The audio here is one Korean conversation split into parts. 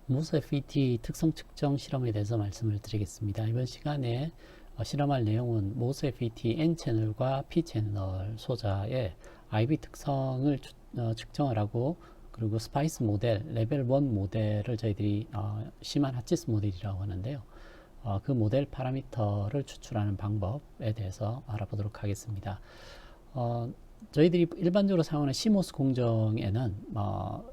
모스FET 특성 측정 실험에 대해서 말씀을 드리겠습니다. 이번 시간에 실험할 내용은 모스FET N채널과 P채널 소자의 IB 특성을 측정을 하고, 그리고 스파이스 모델, 레벨 1 모델을 저희들이 시만 하치스 모델이라고 하는데요. 그 모델 파라미터를 추출하는 방법에 대해서 알아보도록 하겠습니다. 저희들이 일반적으로 사용하는 CMOS 공정에는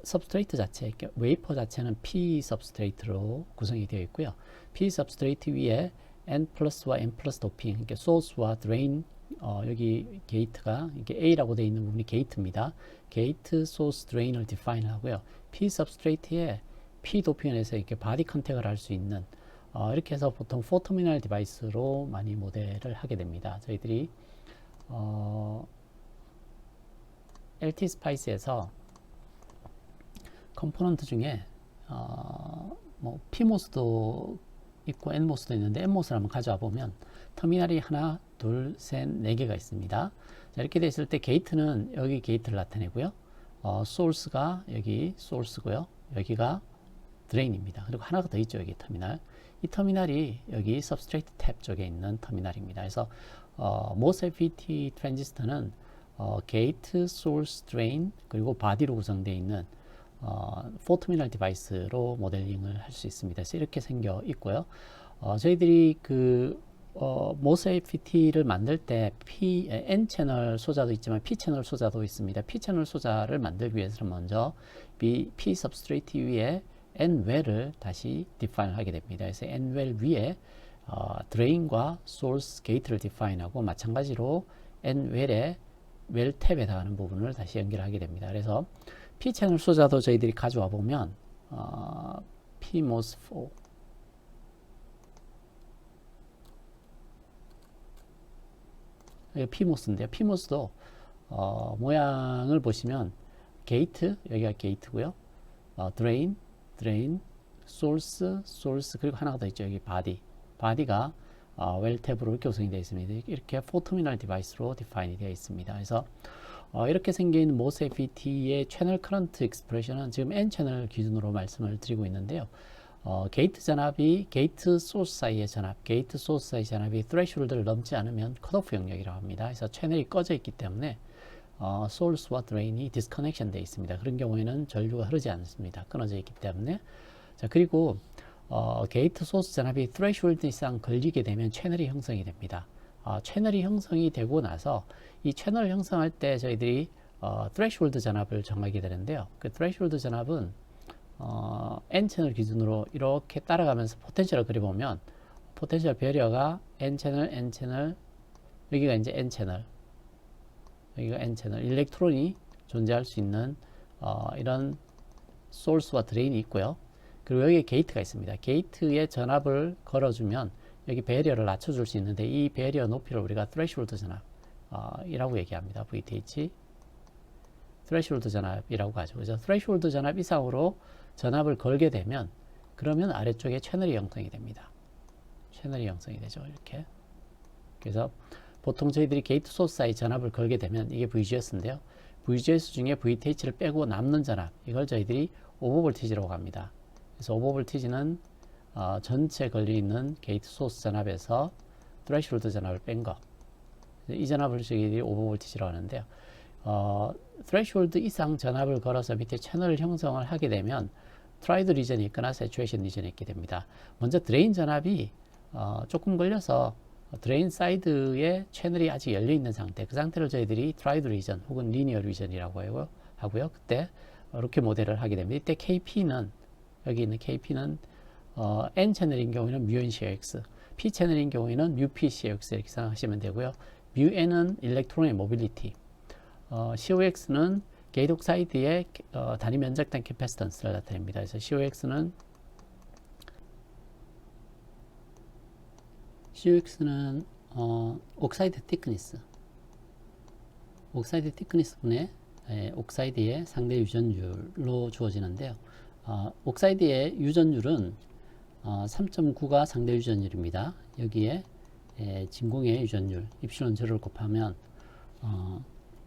substrate 자체, 웨이퍼 자체는 P substrate로 구성이 되어 있고요. P substrate 위에 N 플러스와 N 플러스 도핑, 그러니까 source와 drain, 여기 게이트가 이게 A라고 되어 있는 부분이 게이트입니다. 게이트, source, drain을 define 하고요. P substrate에 P 도핑을 해서 이렇게 바디 컨택을 할 수 있는, 이렇게 해서 보통 4터미널 디바이스로 많이 모델을 하게 됩니다. 저희들이 LT 스파이스에서 컴포넌트 중에 PMOS도 있고 NMOS도 있는데, NMOS를 한번 가져와 보면 터미널이 하나, 둘, 셋, 네 개가 있습니다. 자, 이렇게 됐을 때 게이트는 여기 게이트를 나타내고요. 소스가 여기 소스고요. 여기가 드레인입니다. 그리고 하나가 더 있죠. 여기 터미널. 이 터미널이 여기 substrate 탭 쪽에 있는 터미널입니다. 그래서 MOSFET 트랜지스터는 게이트, 소스, 드레인, 그리고 바디로 구성되어 있는 4터미널 디바이스로 모델링을 할 수 있습니다. 그래서 이렇게 생겨 있고요. 저희들이 그 MOSFET를 만들 때 N채널 소자도 있지만 P채널 소자도 있습니다. P채널 소자를 만들기 위해서는 먼저 P substrate 위에 N웰을 다시 define 하게 됩니다. 그래서 N웰 위에 드레인과 소스, 게이트를 define 하고, 마찬가지로 N웰에 웰 탭에 해당하는 부분을 다시 연결하게 됩니다. 그래서 P채널 소자도 저희들이 가져와 보면 PMOS4 PMOS인데요. PMOS도 모양을 보시면 게이트, 여기가 게이트고요. 드레인, 소스, 그리고 하나가 더 있죠. 여기 바디가 웰 탭으로 이렇게 구성이 되어 있습니다. 이렇게 4터미널 디바이스로 디파인이 되어 있습니다. 그래서 이렇게 생긴 MOSFET의 채널 커런트 익스프레션은 지금 N채널 기준으로 말씀을 드리고 있는데요. 게이트 전압이 게이트 소스 사이의 전압, 게이트 소스 사이 전압이 threshold를 넘지 않으면 컷오프 영역이라고 합니다. 그래서 채널이 꺼져 있기 때문에 소스와 드레인이 디스커넥션 되어 있습니다. 그런 경우에는 전류가 흐르지 않습니다. 끊어져 있기 때문에. 자, 그리고 게이트 소스 전압이 threshold 이상 걸리게 되면 채널이 형성이 됩니다. 채널이 형성이 되고 나서 이 채널을 형성할 때 저희들이 threshold 전압을 정하게 되는데요. 그 threshold 전압은 N채널 기준으로 이렇게 따라가면서 포텐셜을 그려보면, 포텐셜 배리어가 N채널, 여기가 이제 N채널, 여기가 N채널, 일렉트론이 존재할 수 있는 이런 소스와 드레인이 있고요. 그리고 여기에 게이트가 있습니다. 게이트에 전압을 걸어주면 여기 배리어를 낮춰줄 수 있는데, 이 배리어 높이를 우리가 threshold 전압이라고 얘기합니다. VTH threshold 전압이라고 하죠. 그래서 threshold 전압 이상으로 전압을 걸게 되면, 그러면 아래쪽에 채널이 형성이 됩니다. 채널이 형성이 되죠. 이렇게. 그래서 보통 저희들이 게이트 소스 사이 전압을 걸게 되면 이게 VGS인데요. VGS 중에 VTH를 빼고 남는 전압, 이걸 저희들이 오버볼티지라고 합니다. 그래서 오버볼티지는 전체 걸려있는 게이트 소스 전압에서 threshold 전압을 뺀 거, 이 전압을 저희들이 오버볼티지라고 하는데요. threshold 이상 전압을 걸어서 밑에 채널 형성을 하게 되면 트라이드 리전이 있거나 세추에이션 리전이 있게 됩니다. 먼저 드레인 전압이 조금 걸려서 드레인 사이드에 채널이 아직 열려 있는 상태, 그 상태를 저희들이 트라이드 리전 혹은 리니어 리전이라고 하고요. 그때 이렇게 모델을 하게 됩니다. 이때 KP는, 여기 있는 KP는 N 채널인 경우에는 mu N COX, P 채널인 경우에는 mu P COX 이렇게 생각하시면 되고요. mu N은 일렉트론의 모빌리티, COX는 게이트 옥사이드의 단위 면적당 캐패시턴스를 나타냅니다. 그래서 COX는 옥사이드 티크니스, 옥사이드 티크니스 분의 옥사이드의 상대 유전율로 주어지는데요. 옥사이드의 유전율은 3.9가 상대 유전율입니다. 여기에 진공의 유전율 입실론 제로를 곱하면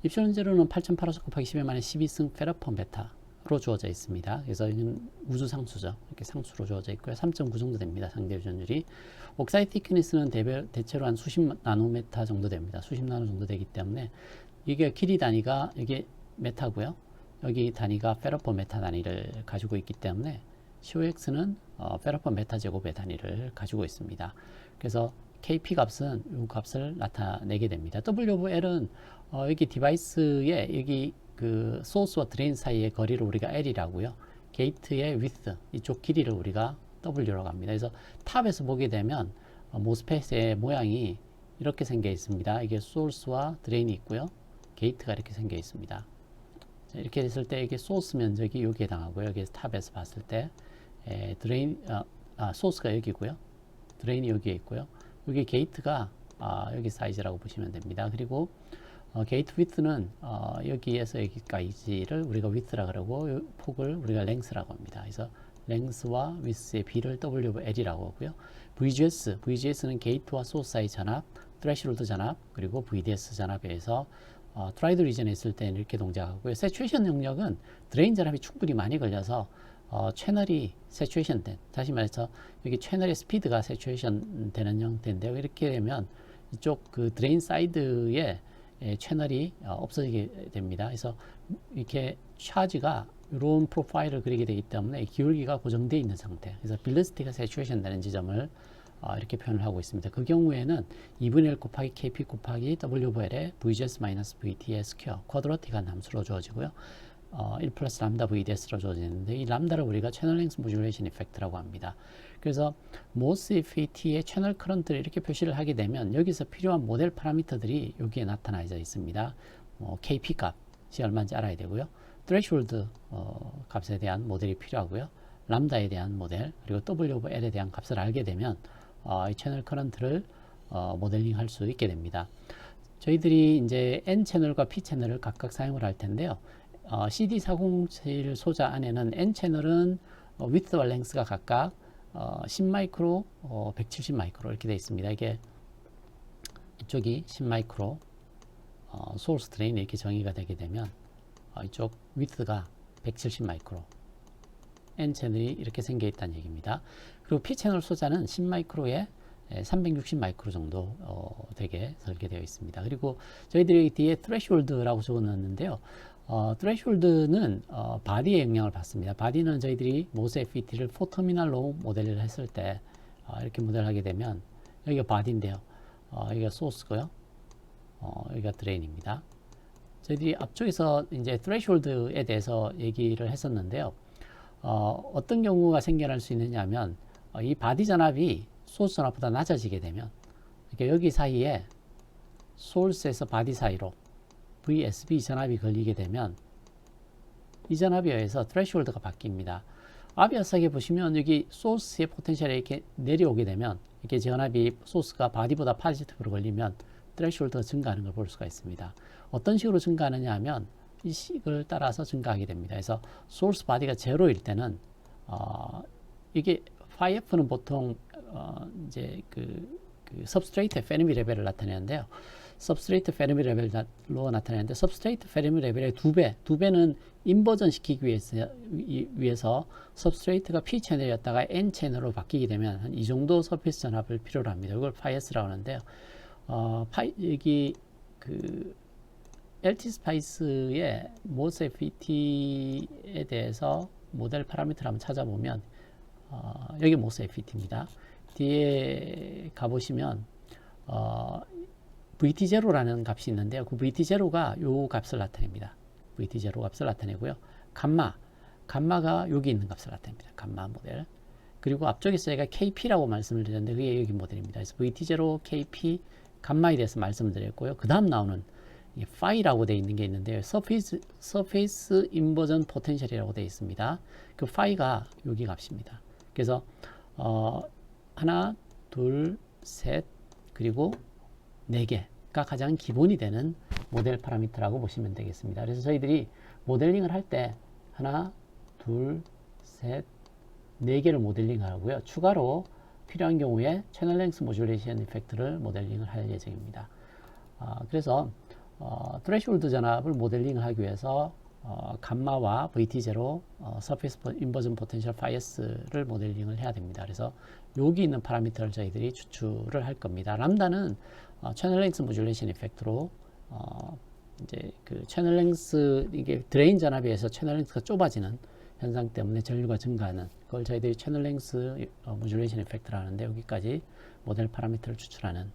입실론 제로는 8085 곱하기 10의 마이너스 12승 페라폰 베타 4로 주어져 있습니다. 그래서 이건 우주 상수죠. 이렇게 상수로 주어져 있고요. 3.9 정도 됩니다. 상대 유전율이. 옥사이드 티크니스는 대체로 한 수십 나노메타 정도 됩니다. 수십 나노 정도 되기 때문에 이게 길이 단위가 이게 메타고요. 여기 단위가 페로퍼 메타 단위를 가지고 있기 때문에 COX는 페로퍼 메타 제곱의 단위를 가지고 있습니다. 그래서 KP 값은 이 값을 나타내게 됩니다. WL은 여기 디바이스에 여기 그 소스와 드레인 사이의 거리를 우리가 L이라고요. 게이트의 width 이쪽 길이를 우리가 W라고 합니다. 그래서 탑에서 보게 되면 모스펫의 모양이 이렇게 생겨 있습니다. 이게 소스와 드레인이 있고요. 게이트가 이렇게 생겨 있습니다. 자, 이렇게 됐을 때 이게 소스 면적이 여기에 해당하고요. 여기 탑에서 봤을 때 드레인 소스가 여기고요. 드레인이 여기에 있고요. 여기 게이트가 여기 사이즈라고 보시면 됩니다. 그리고 게이트 위드는 여기에서 여기까지를 우리가 위드라 그러고 폭을 우리가 랭스라고 합니다. 그래서 랭스와 위스의 비를 WL이라고 하고요. VGS는 게이트와 소스 사이 전압, 트레시홀드 전압, 그리고 VDS 전압에 의해서 트라이드 리전에 있을 때는 이렇게 동작하고요. 세츄에이션 영역은 드레인 전압이 충분히 많이 걸려서 채널이 세츄에이션 된, 다시 말해서 여기 채널의 스피드가 세츄에이션 되는 형태인데요. 이렇게 되면 이쪽 그 드레인 사이드에 채널이 없어지게 됩니다. 그래서 이렇게 차지가 이런 프로파일을 그리게 되기 때문에 기울기가 고정되어 있는 상태. 그래서 빌러시티가 세츄에이션 되는 지점을 이렇게 표현을 하고 있습니다. 그 경우에는 2분의 1 곱하기 KP 곱하기 WL의 VGS-VT의 스퀘어, 쿼드러틱한 함수로 주어지고요. 1 플러스 람다 VDS로 주어지는데 이 람다를 우리가 채널 랭스 모듈레이션 이펙트라고 합니다. 그래서 MOSFET의 채널 커런트를 이렇게 표시를 하게 되면 여기서 필요한 모델 파라미터들이 여기에 나타나져 있습니다. KP 값이 얼마인지 알아야 되고요. threshold 값에 대한 모델이 필요하고요. 람다에 대한 모델, 그리고 W/L에 대한 값을 알게 되면 이 채널 커런트를 모델링 할 수 있게 됩니다. 저희들이 이제 N 채널과 P 채널을 각각 사용을 할 텐데요. CD407 소자 안에는 N 채널은 width와 length가 각각 10마이크로, 170마이크로 이렇게 되어 있습니다. 이게 이쪽이 10마이크로, 소스 드레인 이렇게 정의가 되게 되면 이쪽 width가 170마이크로, N 채널이 이렇게 생겨 있다는 얘기입니다. 그리고 P 채널 소자는 10마이크로에 360마이크로 정도 되게 설계되어 있습니다. 그리고 저희들이 뒤에 threshold라고 적어놨는데요. threshold는 바디의 영향을 받습니다. 바디는 저희들이 MOSFET를 4터미널로 모델을 했을 때 이렇게 모델하게 되면 여기가 바디인데요. 여기가 소스고요. 여기가 드레인입니다. 저희들이 앞쪽에서 이제 threshold에 대해서 얘기를 했었는데요. 어떤 경우가 생겨날 수 있느냐 하면 이 바디 전압이 소스 전압보다 낮아지게 되면 그러니까 여기 사이에 소스에서 바디 사이로 VSB 전압이 걸리게 되면 이 전압에 의해서 threshold가 바뀝니다. 아비아스하게 보시면 여기 소스의 포텐셜이 이렇게 내려오게 되면 이렇게 전압이 소스가 바디보다 포지티브로 걸리면 threshold가 증가하는 걸 볼 수가 있습니다. 어떤 식으로 증가하느냐 하면 이 식을 따라서 증가하게 됩니다. 그래서 소스 바디가 제로일 때는 이게 FIF는 보통 이제 그 substrate 페르미 레벨을 나타내는데요. substrate 페르미 레벨로 나타내는데 substrate 페르미 레벨의 두 배는 인버전 시키기 위해서 substrate가 P 채널이었다가 N 채널로 바뀌게 되면 한 이 정도 서피스 전압을 필요로 합니다. 이걸 파이스라고 하는데요. 여기 그 LT 스파이스의 MOSFET에 대해서 모델 파라미터를 한번 찾아보면 여기 MOSFET입니다. 뒤에 가보시면 VT0라는 값이 있는데요. 그 VT0가 요 값을 나타냅니다. VT0 값을 나타내고요. 감마가 여기 있는 값을 나타냅니다. 감마 모델. 그리고 앞쪽에서 제가 KP라고 말씀을 드렸는데 그게 여기 모델입니다. 그래서 VT0, KP, 감마에 대해서 말씀을 드렸고요. 그 다음 나오는 파이라고 되어 있는 게 있는데요. Surface Inversion Potential이라고 되어 있습니다. 그 파이가 여기 값입니다. 그래서 하나, 둘, 셋, 그리고 4개가 가장 기본이 되는 모델 파라미터라고 보시면 되겠습니다. 그래서 저희들이 모델링을 할 때 하나, 둘, 셋, 4개를 모델링을 하고요. 추가로 필요한 경우에 채널 랭스 모듈레이션 이펙트를 모델링을 할 예정입니다. 그래서 threshold 전압을 모델링을 하기 위해서 감마와 VT0, 서페이스 인버전 포텐셜 파이어스를 모델링을 해야 됩니다. 그래서 여기 있는 파라미터를 저희들이 추출을 할 겁니다. 람다는 채널 랭스 모듈레이션 이펙트로 이제 그 채널 랭스, 이게 드레인 전압에 의해서 채널 랭스가 좁아지는 현상 때문에 전류가 증가하는 그걸 저희들이 채널 랭스 모듈레이션 이펙트를 하는데, 여기까지 모델 파라미터를 추출하는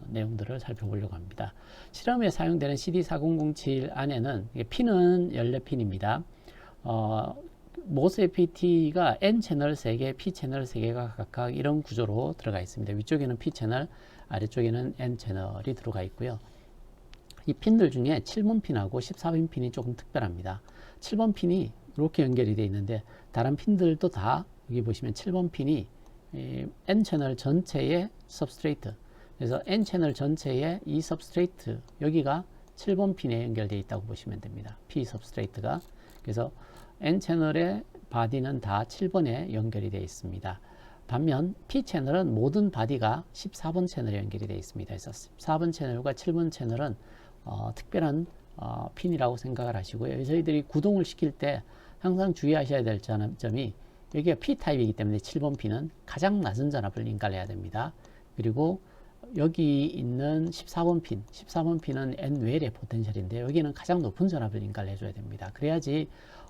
내용들을 살펴보려고 합니다. 실험에 사용되는 CD4007 안에는 핀은 14핀입니다. MOSFET가 N 채널 3개, P 채널 3개가 각각 이런 구조로 들어가 있습니다. 위쪽에는 P 채널, 아래쪽에는 N 채널이 들어가 있고요. 이 핀들 중에 7번 핀하고 14번 핀이 조금 특별합니다. 7번 핀이 이렇게 연결이 되어 있는데, 다른 핀들도 다 여기 보시면 7번 핀이 N 채널 전체의 सब스트레이트, 그래서 N 채널 전체의 이 सब스트레이트, 여기가 7번 핀에 연결되어 있다고 보시면 됩니다. P सब스트레이트가. 그래서 N 채널의 바디는 다 7번에 연결이 되어 있습니다. 반면 P 채널은 모든 바디가 14번 채널에 연결이 되어 있습니다. 그래서 14번 채널과 7번 채널은 특별한 핀이라고 생각을 하시고요. 저희들이 구동을 시킬 때 항상 주의하셔야 될 점이, 여기가 P타입이기 때문에 7번 핀은 가장 낮은 전압을 인가해야 됩니다. 그리고 여기 있는 14번 핀은 N 웰의 포텐셜인데, 여기는 가장 높은 전압을 인가를 해줘야 됩니다. 그래야지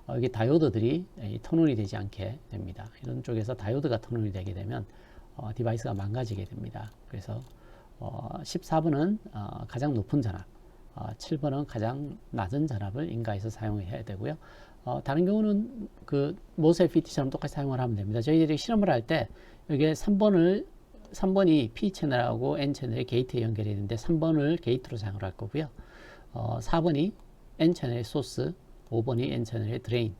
여기 다이오드들이 턴온이 되지 않게 됩니다. 이런 쪽에서 다이오드가 턴온이 되게 되면 디바이스가 망가지게 됩니다. 그래서 14번은 가장 높은 전압, 7번은 가장 낮은 전압을 인가해서 사용해야 되고요. 다른 경우는 그 MOSFET처럼 똑같이 사용을 하면 됩니다. 저희들이 실험을 할 때 여기에 3번이 P 채널하고 N 채널의 게이트에 연결이 있는데 3번을 게이트로 사용을 할 거고요. 4번이 N 채널의 소스, 5번이 N 채널의 드레인,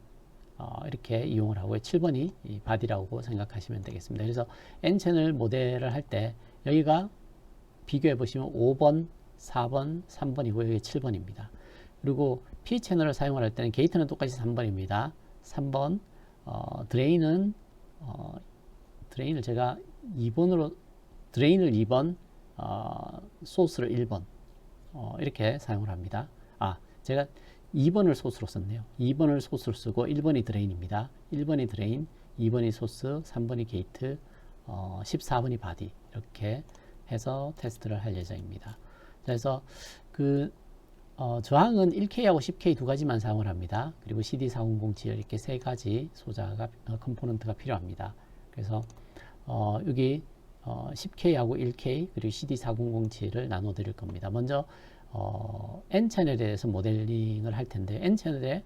이렇게 이용을 하고요. 7번이 이 바디라고 생각하시면 되겠습니다. 그래서 N 채널 모델을 할 때 여기가 비교해 보시면 5번, 4번, 3번이고 여기 7번입니다. 그리고 P 채널을 사용을 할 때는 게이트는 똑같이 3번입니다. 3번, 드레인을 제가 2번으로, 드레인을 2번, 소스를 1번, 이렇게 사용을 합니다. 제가 2번을 소스로 썼네요. 2번을 소스로 쓰고 1번이 드레인입니다. 1번이 드레인, 2번이 소스, 3번이 게이트, 14번이 바디, 이렇게 해서 테스트를 할 예정입니다. 그래서 그 저항은 1K하고 10K 두 가지만 사용을 합니다. 그리고 CD4007 이렇게 세 가지 소자가 컴포넌트가 필요합니다. 그래서 여기 10K하고 1K 그리고 CD4007을 나눠 드릴 겁니다. 먼저 N 채널에 대해서 모델링을 할 텐데, N 채널에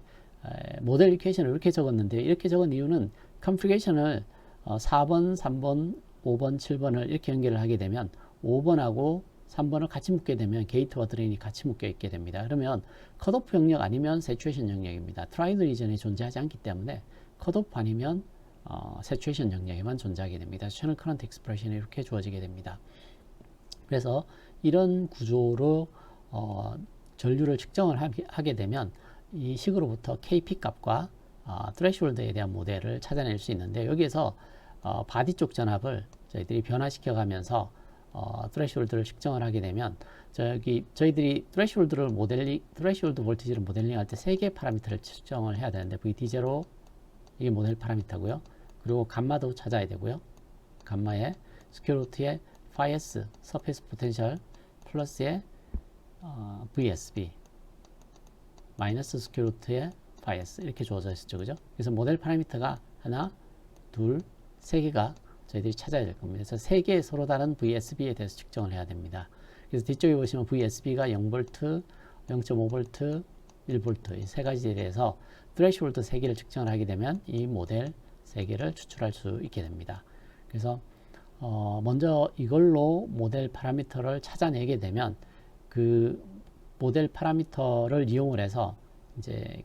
모델 이퀘이션을 이렇게 적었는데, 이렇게 적은 이유는 컨피그레이션을 4번, 3번, 5번, 7번을 이렇게 연결을 하게 되면 5번하고 3번을 같이 묶게 되면 게이트와 드레인이 같이 묶여 있게 됩니다. 그러면 컷오프 영역 아니면 세추에이션 영역입니다. 트라이드 리전이 존재하지 않기 때문에 컷오프 아니면 세추에이션 영역에만 존재하게 됩니다. 채널 커런트 익스프레션이 이렇게 주어지게 됩니다. 그래서 이런 구조로 전류를 측정을 하게 되면 이 식으로부터 KP 값과 트레시홀드에 대한 모델을 찾아낼 수 있는데, 여기에서 바디 쪽 전압을 저희들이 변화시켜 가면서 트레시홀드를 측정을 하게 되면, 저희들이 트레시홀드 볼티지를 모델링할 때 3개의 파라미터를 측정을 해야 되는데, VT0 이게 모델 파라미터고요. 그리고 감마도 찾아야 되고요. 감마의 스퀘어루트의 phi-s 서페이스 포텐셜 플러스의 VSB 마이너스 스퀘어루트의 phi-s 이렇게 주어져 있었죠. 그죠? 그래서 모델 파라미터가 하나, 둘, 세 개가 저희들이 찾아야 될 겁니다. 그래서 세 개의 서로 다른 VSB에 대해서 측정을 해야 됩니다. 그래서 뒤쪽에 보시면 VSB가 0V, 0.5V, 1V 이 세 가지에 대해서 트레시홀드 3개를 측정을 하게 되면 이 모델 3개를 추출할 수 있게 됩니다. 그래서 먼저 이걸로 모델 파라미터를 찾아내게 되면 그 모델 파라미터를 이용을 해서 이제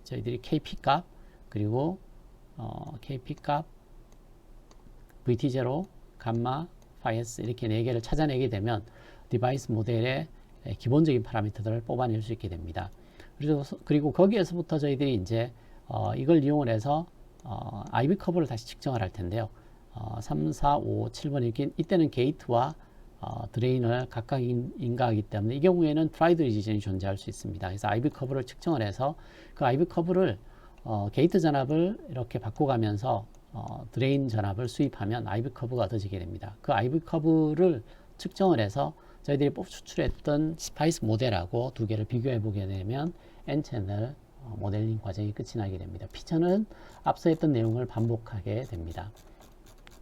저희들이 KP 값 그리고 KP 값, VT0, 감마, phi-s 이렇게 4개를 찾아내게 되면 디바이스 모델의 기본적인 파라미터들을 뽑아낼 수 있게 됩니다. 그리고 거기에서부터 저희들이 이제 이걸 이용을 해서 IV 커브를 다시 측정을 할 텐데요. 3, 4, 5, 7번 이렇게 이때는 게이트와 드레인을 각각 인가하기 때문에 이 경우에는 프라이드 리지전이 존재할 수 있습니다. 그래서 IV 커브를 측정을 해서 그 IV 커브를 게이트 전압을 이렇게 바꿔가면서 드레인 전압을 수입하면 IV 커브가 얻어지게 됩니다. 그 IV 커브를 측정을 해서 저희들이 추출했던 스파이스 모델하고 두 개를 비교해 보게 되면 N채널 모델링 과정이 끝이 나게 됩니다. P처는 앞서 했던 내용을 반복하게 됩니다.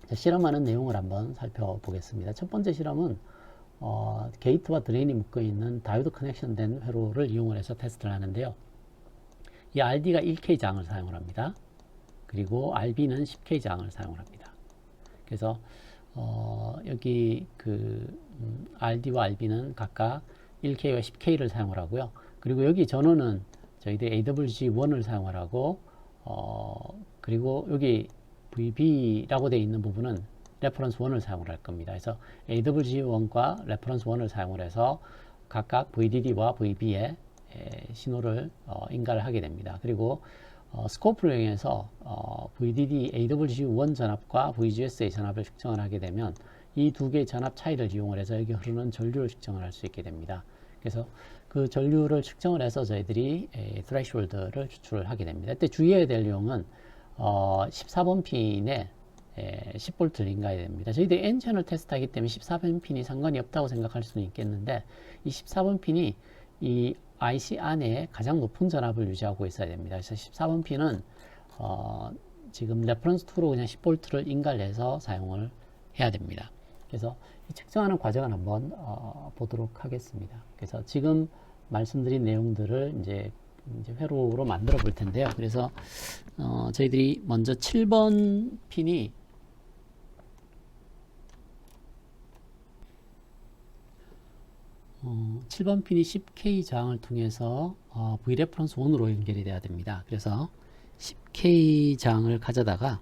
자, 실험하는 내용을 한번 살펴보겠습니다. 첫 번째 실험은 게이트와 드레인이 묶어 있는 다이오드 커넥션 된 회로를 이용을 해서 테스트를 하는데요. 이 RD가 1K 장을 사용을 합니다. 그리고 RB는 10K 장을 사용을 합니다. 그래서 여기 RD와 RB는 각각 1K와 10K를 사용을 하고요. 그리고 여기 전원은 저희들이 AWG1을 사용을 하고 그리고 여기 VB라고 되어 있는 부분은 레퍼런스 1을 사용을 할 겁니다. 그래서 AWG1과 레퍼런스 1을 사용을 해서 각각 VDD와 VB에 신호를 인가를 하게 됩니다. 그리고 스코프를 이용해서 VDD AWG1 전압과 VGS의 전압을 측정을 하게 되면 이 두 개의 전압 차이를 이용을 해서 여기 흐르는 전류를 측정을 할 수 있게 됩니다. 그래서 그 전류를 측정을 해서 저희들이 threshold를 추출을 하게 됩니다. 이때 주의해야 될 내용은 14번 핀에 10V를 인가해야 됩니다. 저희들이 N채널 테스트하기 때문에 14번 핀이 상관이 없다고 생각할 수는 있겠는데 이 14번 핀이 이 IC 안에 가장 높은 전압을 유지하고 있어야 됩니다. 그래서 14번 핀은 지금 레퍼런스 2로 그냥 10V를 인가를 해서 사용을 해야 됩니다. 그래서 이 측정하는 과정을 한번 보도록 하겠습니다. 그래서 지금 말씀드린 내용들을 이제 회로로 만들어 볼 텐데요. 그래서 저희들이 먼저 7번 핀이 10K 저항을 통해서 V레퍼런스 1으로 연결이 돼야 됩니다. 그래서 10K 저항을 가져다가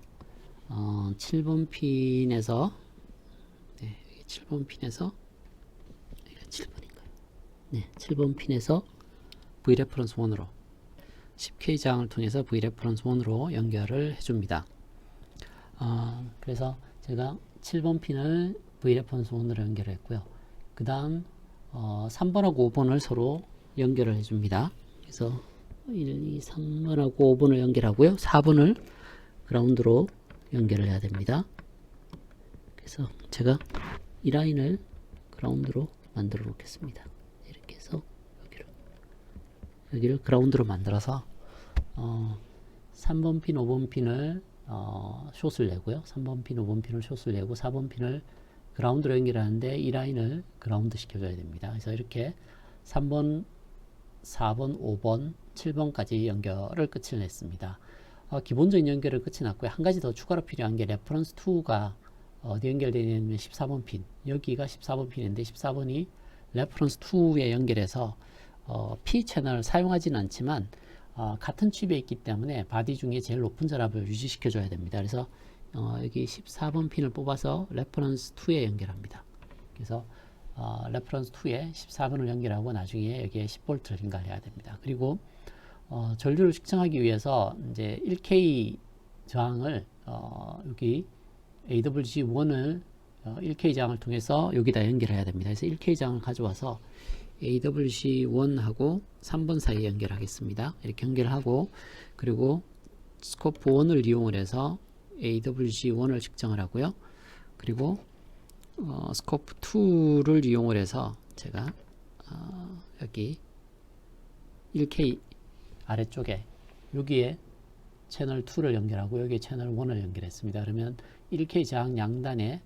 7번 핀에서 7번 핀에서 7번인가요? 네, 7번 핀에서 V레퍼런스 1으로 10K 저항을 통해서 V레퍼런스 1으로 연결을 해줍니다. 그래서 제가 7번 핀을 V레퍼런스 1으로 연결했고요. 그 다음 3번하고 5번을 서로 연결을 해줍니다. 그래서 1, 2, 3번하고 5번을 연결하고요. 4번을 그라운드로 연결을 해야 됩니다. 그래서 제가 이 라인을 그라운드로 만들어 놓겠습니다. 이렇게 해서 여기를 그라운드로 만들어서 3번 핀, 5번 핀을 숏을 내고요. 3번 핀, 5번 핀을 숏을 내고 4번 핀을 그라운드로 연결하는데 이 라인을 그라운드 시켜줘야 됩니다. 그래서 이렇게 3번, 4번, 5번, 7번까지 연결을 끝을 냈습니다. 기본적인 연결을 끝이 났고요. 한 가지 더 추가로 필요한 게 레퍼런스 2가 어디 연결되어 있냐면 14번 핀, 여기가 14번 핀인데 14번이 레퍼런스 2에 연결해서 P 채널을 사용하지는 않지만 같은 칩에 있기 때문에 바디 중에 제일 높은 전압을 유지시켜 줘야 됩니다. 그래서 여기 14번 핀을 뽑아서 레퍼런스 2에 연결합니다. 그래서 레퍼런스 2에 14번을 연결하고 나중에 여기에 10V를 인가해야 됩니다. 그리고 전류를 측정하기 위해서 이제 1K 저항을 여기 AWG1을 1K 저항을 통해서 여기다 연결해야 됩니다. 그래서 1K 저항을 가져와서 AWG1하고 3번 사이에 연결하겠습니다. 이렇게 연결하고 그리고 스코프 1을 이용을 해서 AWG1을 측정을 하고요. 그리고 스코프 2를 이용을 해서 제가 여기 1K 아래쪽에 여기에 채널 2를 연결하고 여기에 채널 1을 연결했습니다. 그러면 1K 저항 양단에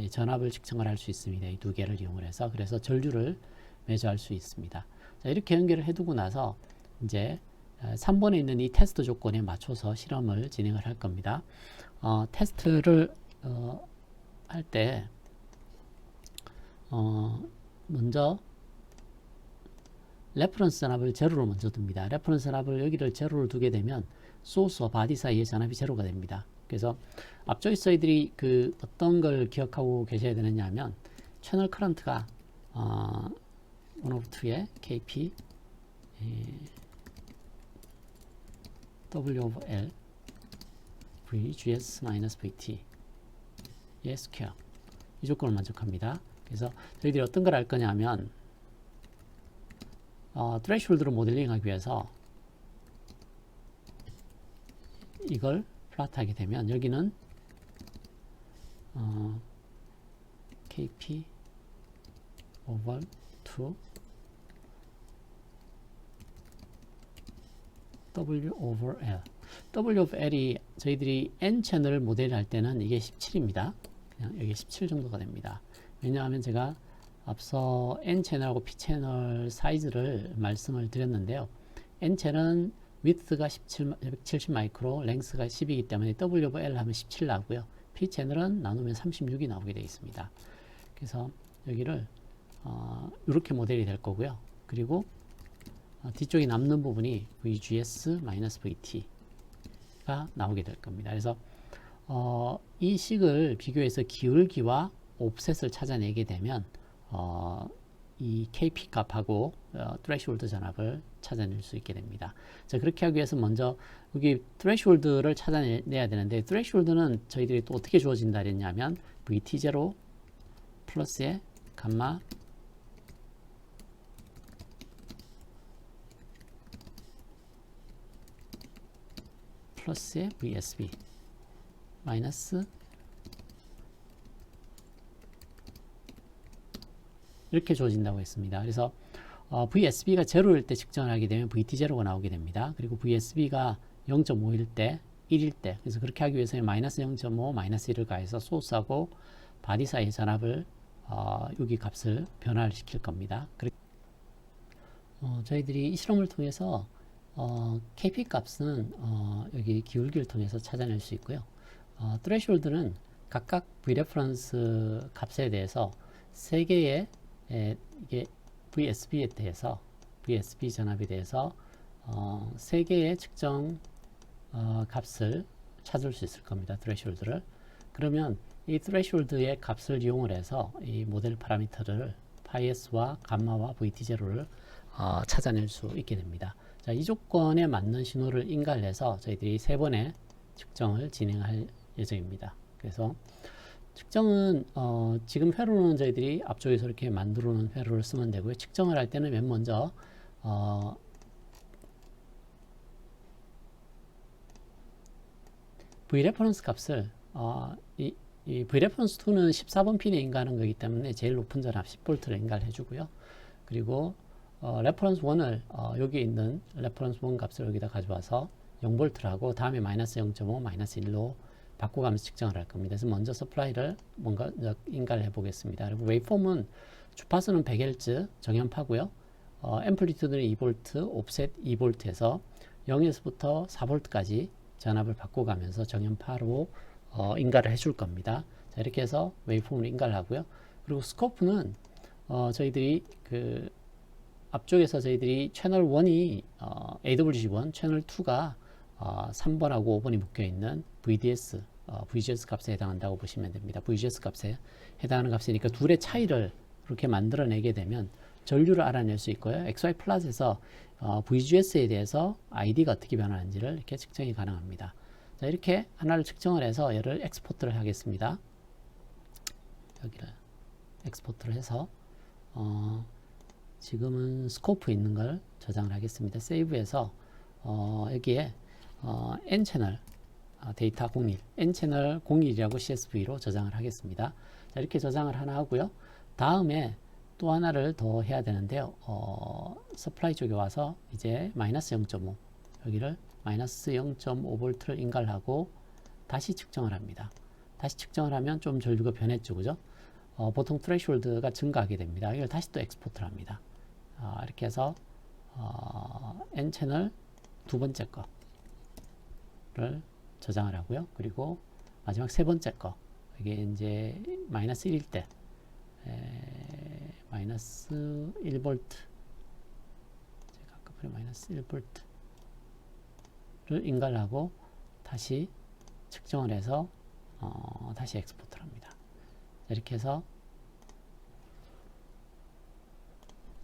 전압을 측정을 할 수 있습니다. 이 두 개를 이용을 해서. 그래서 전류를 매저할 수 있습니다. 자, 이렇게 연결을 해두고 나서 이제 3번에 있는 이 테스트 조건에 맞춰서 실험을 진행을 할 겁니다. 테스트를 할 때 먼저 레퍼런스 전압을 제로로 먼저 둡니다. 레퍼런스 전압을 여기를 제로로 두게 되면 소스와 바디 사이의 전압이 제로가 됩니다. 그래서 앞쪽에 저희들이 어떤 걸 기억하고 계셔야 되느냐 하면 채널 커런트가 1/2의 KP W over L VGS-VT 의 스퀘어 이 조건을 만족합니다. 그래서 저희들이 어떤 걸 할 거냐면 트레시홀드로 모델링하기 위해서 이걸 플롯하게 되면 여기는 KP over 2 W over L. W of L이 저희들이 N 채널을 모델할 때는 이게 17입니다. 그냥 여기 17 정도가 됩니다. 왜냐하면 제가 앞서 N 채널하고 P 채널 사이즈를 말씀을 드렸는데요. N 채널은 width가 170 마이크로, 랭스가 10이기 때문에 W over L 하면 17 나오고요. P 채널은 나누면 36이 나오게 되어 있습니다. 그래서 여기를 이렇게 모델이 될 거고요. 그리고 뒤쪽에 남는 부분이 VGS-VT가 나오게 될 겁니다. 그래서 이 식을 비교해서 기울기와 옵셋을 찾아내게 되면 이 KP 값하고 threshold 전압을 찾아낼 수 있게 됩니다. 자, 그렇게 하기 위해서 먼저 여기 threshold를 찾아내야 되는데, threshold는 저희들이 또 어떻게 주어진다 했냐면 VT0 플러스에 감마 플러스의 VSB 마이너스 이렇게 주어진다고 했습니다. 그래서 VSB가 0일 때 측정을 하게 되면 VT0가 나오게 됩니다. 그리고 VSB가 0.5일 때, 1일 때, 그래서 그렇게 하기 위해서는 마이너스 0.5, 마이너스 1을 가해서 소스하고 바디 사이 전압을 여기 값을 변화를 시킬 겁니다. 저희들이 이 실험을 통해서 KP 값은 여기 기울기를 통해서 찾아낼 수 있고요. threshold는 각각 Vreference 값에 대해서 세 개의 이게 VSB에 대해서 VSB 전압에 대해서 세 개의 측정 값을 찾을 수 있을 겁니다. threshold를. 그러면 이 threshold의 값을 이용을 해서 이 모델 파라미터를 파이S와 감마와 VT0를 찾아낼 수 있게 됩니다. 자, 이 조건에 맞는 신호를 인가를 해서 저희들이 3번의 측정을 진행할 예정입니다. 그래서 측정은 지금 회로는 저희들이 앞쪽에서 이렇게 만들어 놓은 회로를 쓰면 되고요. 측정을 할 때는 맨 먼저 Vreference 값을 이 Vreference 2는 14번 핀에 인가하는 거기 때문에 제일 높은 전압 10V를 인가를 해주고요. 그리고 레퍼런스 1을 여기 있는 레퍼런스 1 값을 여기다 가져와서 0V를 하고 다음에 마이너스 0.5, 마이너스 1로 바꿔가면서 측정을 할 겁니다. 그래서 먼저 서플라이를 뭔가 인가를 해보겠습니다. 그리고 웨이폼은 주파수는 100Hz 정연파고요. 앰플리튜드는 2V, 옵셋 2V에서 0에서부터 4V까지 전압을 바꿔가면서 정연파로 인가를 해줄 겁니다. 자, 이렇게 해서 웨이폼을 인가를 하고요. 그리고 스코프는 저희들이 앞쪽에서 저희들이 채널 1이 AWG1, 채널 2가 3번하고 5번이 묶여있는 VDS, VGS 값에 해당한다고 보시면 됩니다. VGS 값에 해당하는 값이니까 둘의 차이를 그렇게 만들어내게 되면 전류를 알아낼 수 있고요. XY 플랫에서 VGS에 대해서 ID가 어떻게 변하는지를 이렇게 측정이 가능합니다. 자, 이렇게 하나를 측정을 해서 얘를 엑스포트를 하겠습니다. 여기를 엑스포트를 해서 지금은 스코프 있는 걸 저장을 하겠습니다. 세이브해서 여기에 N채널 데이터 01, N채널 01이라고 CSV로 저장을 하겠습니다. 자, 이렇게 저장을 하나 하고요. 다음에 또 하나를 더 해야 되는데요. 서플라이 쪽에 와서 이제 마이너스 0.5 여기를 마이너스 0.5V를 인가를 하고 다시 측정을 합니다. 다시 측정을 하면 좀 전류가 변했죠, 그죠? 보통 threshold가 증가하게 됩니다. 이걸 다시 또 엑스포트를 합니다. 이렇게 해서 N채널 두 번째 거를 저장을 하고요. 그리고 마지막 세 번째 거, 이게 이제 마이너스 1일 때 마이너스 1V, 제가 아까 그래 마이너스 1V를 인가를 하고 다시 측정을 해서 다시 엑스포트를 합니다. 이렇게 해서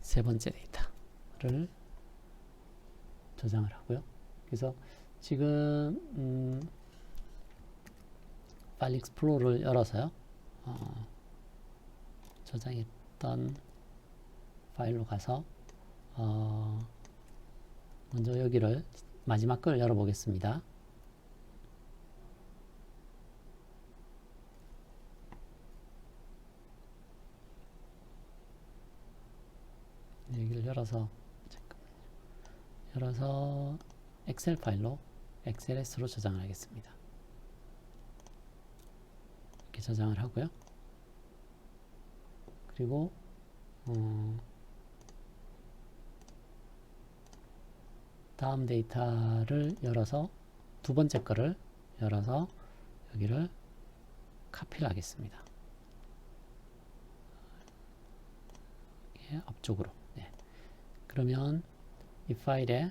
세 번째 데이터를 저장을 하고요. 그래서 지금 파일 익스플로러를 열어서요. 저장했던 파일로 가서 먼저 여기를 마지막 걸 열어보겠습니다. 여기를 열어서 엑셀 파일로 XLS로 저장을 하겠습니다. 이렇게 저장을 하고요. 그리고 다음 데이터를 열어서 두 번째 거를 열어서 여기를 카피를 하겠습니다. 앞쪽으로. 네. 그러면 이 파일에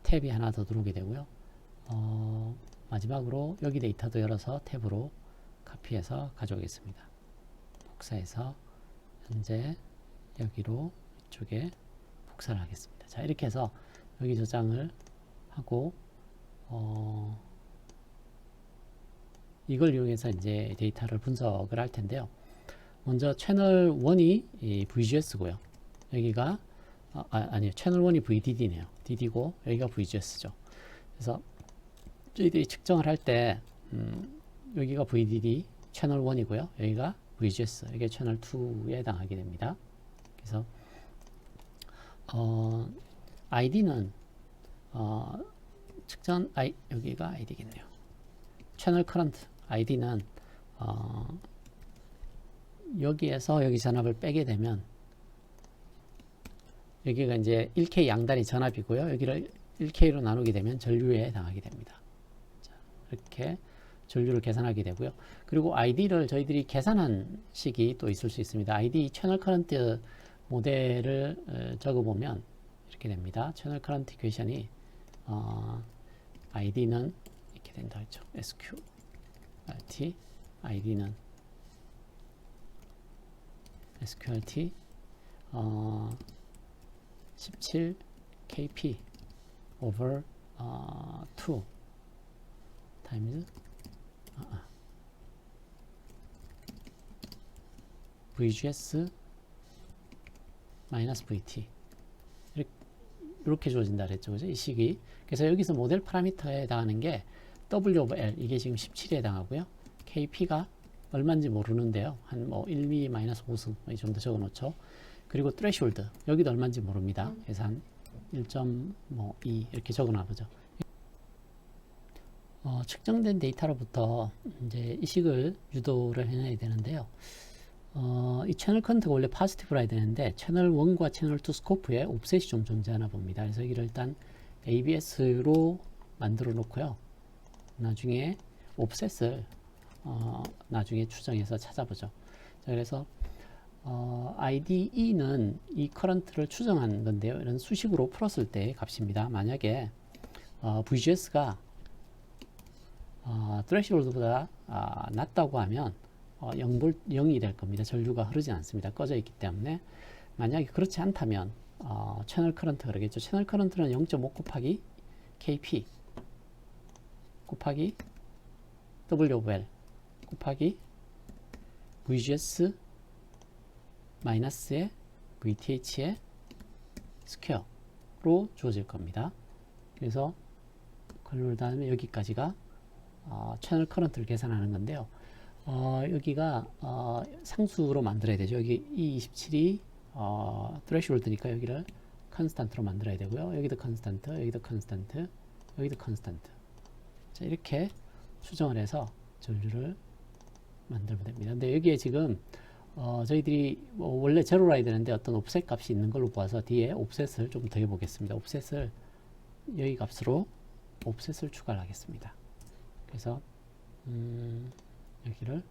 탭이 하나 더 들어오게 되고요. 마지막으로 여기 데이터도 열어서 탭으로 카피해서 가져오겠습니다. 복사해서 현재 여기로 이쪽에 복사를 하겠습니다. 자, 이렇게 해서 여기 저장을 하고 이걸 이용해서 이제 데이터를 분석을 할 텐데요. 먼저 채널 1이 VGS고요. 여기가 아니요, 채널 1이 VDD네요. DD고 여기가 VGS죠. 그래서 저희들이 측정을 할 때 여기가 VDD 채널 1이고요. 여기가 VGS, 이게 채널 2에 해당하게 됩니다. 그래서 ID는 측정 여기가 ID겠네요. 채널 커런트 ID는 여기에서 여기 전압을 빼게 되면 여기가 이제 1K 양단위 전압이고요. 여기를 1K로 나누게 되면 전류에 해당하게 됩니다. 자, 이렇게 전류를 계산하게 되고요. 그리고 ID를 저희들이 계산한 식이 또 있을 수 있습니다. ID 채널 커런트 모델을 적어보면 이렇게 됩니다. 채널 커런트 이퀘이션이 ID는 이렇게 된다 했죠. SQRT ID는 SQRT 17 KP over 2 times VGS 마이너스 VT 이렇게 주어진다 그랬죠. 그죠? 이 식이. 그래서 여기서 모델 파라미터에 해당하는 게 W over L, 이게 지금 17에 해당하고요. KP가 얼마인지 모르는데요. 한 뭐 1mm 마이너스 5승 이 정도 적어 놓죠. 그리고 threshold, 여기도 얼마인지 모릅니다. 그래서 한 1.2 이렇게 적어 놔보죠. 측정된 데이터로부터 이제 이 식을 유도를 해놔야 되는데요. 이 채널 커런트가 원래 포지티브라 해야 되는데 채널 1과 채널 2 스코프에 옵셋이 좀 존재하나 봅니다. 그래서 여기를 일단 ABS로 만들어 놓고요. 나중에 옵셋을 나중에 추정해서 찾아보죠. 자, 그래서 IDE는 이 커런트를 추정한 건데요. 이런 수식으로 풀었을 때 값입니다. 만약에 VGS가 threshold보다 낮다고 하면 0이 될 겁니다. 전류가 흐르지 않습니다. 꺼져 있기 때문에. 만약에 그렇지 않다면 채널 커런트가 그러겠죠. 채널 커런트는 0.5 곱하기 KP 곱하기 W over L 곱하기 VGS 마이너스의 VTH의 스퀘어로 주어질 겁니다. 그래서 그걸 다음에 여기까지가 채널 커런트를 계산하는 건데요. 여기가 상수로 만들어야 되죠. 여기 E27이 threshold니까 여기를 컨스탄트로 만들어야 되고요. 여기도 컨스탄트, 여기도 컨스탄트, 여기도 컨스탄트. 자, 이렇게 추정을 해서 전류를 만들면 됩니다. 근데 여기에 지금 저희들이 원래 제로라 해야 되는데 어떤 옵셋 값이 있는 걸로 보아서 뒤에 옵셋을 좀 더 해보겠습니다. 옵셋을 여기 값으로 옵셋을 추가를 하겠습니다. 그래서 여기를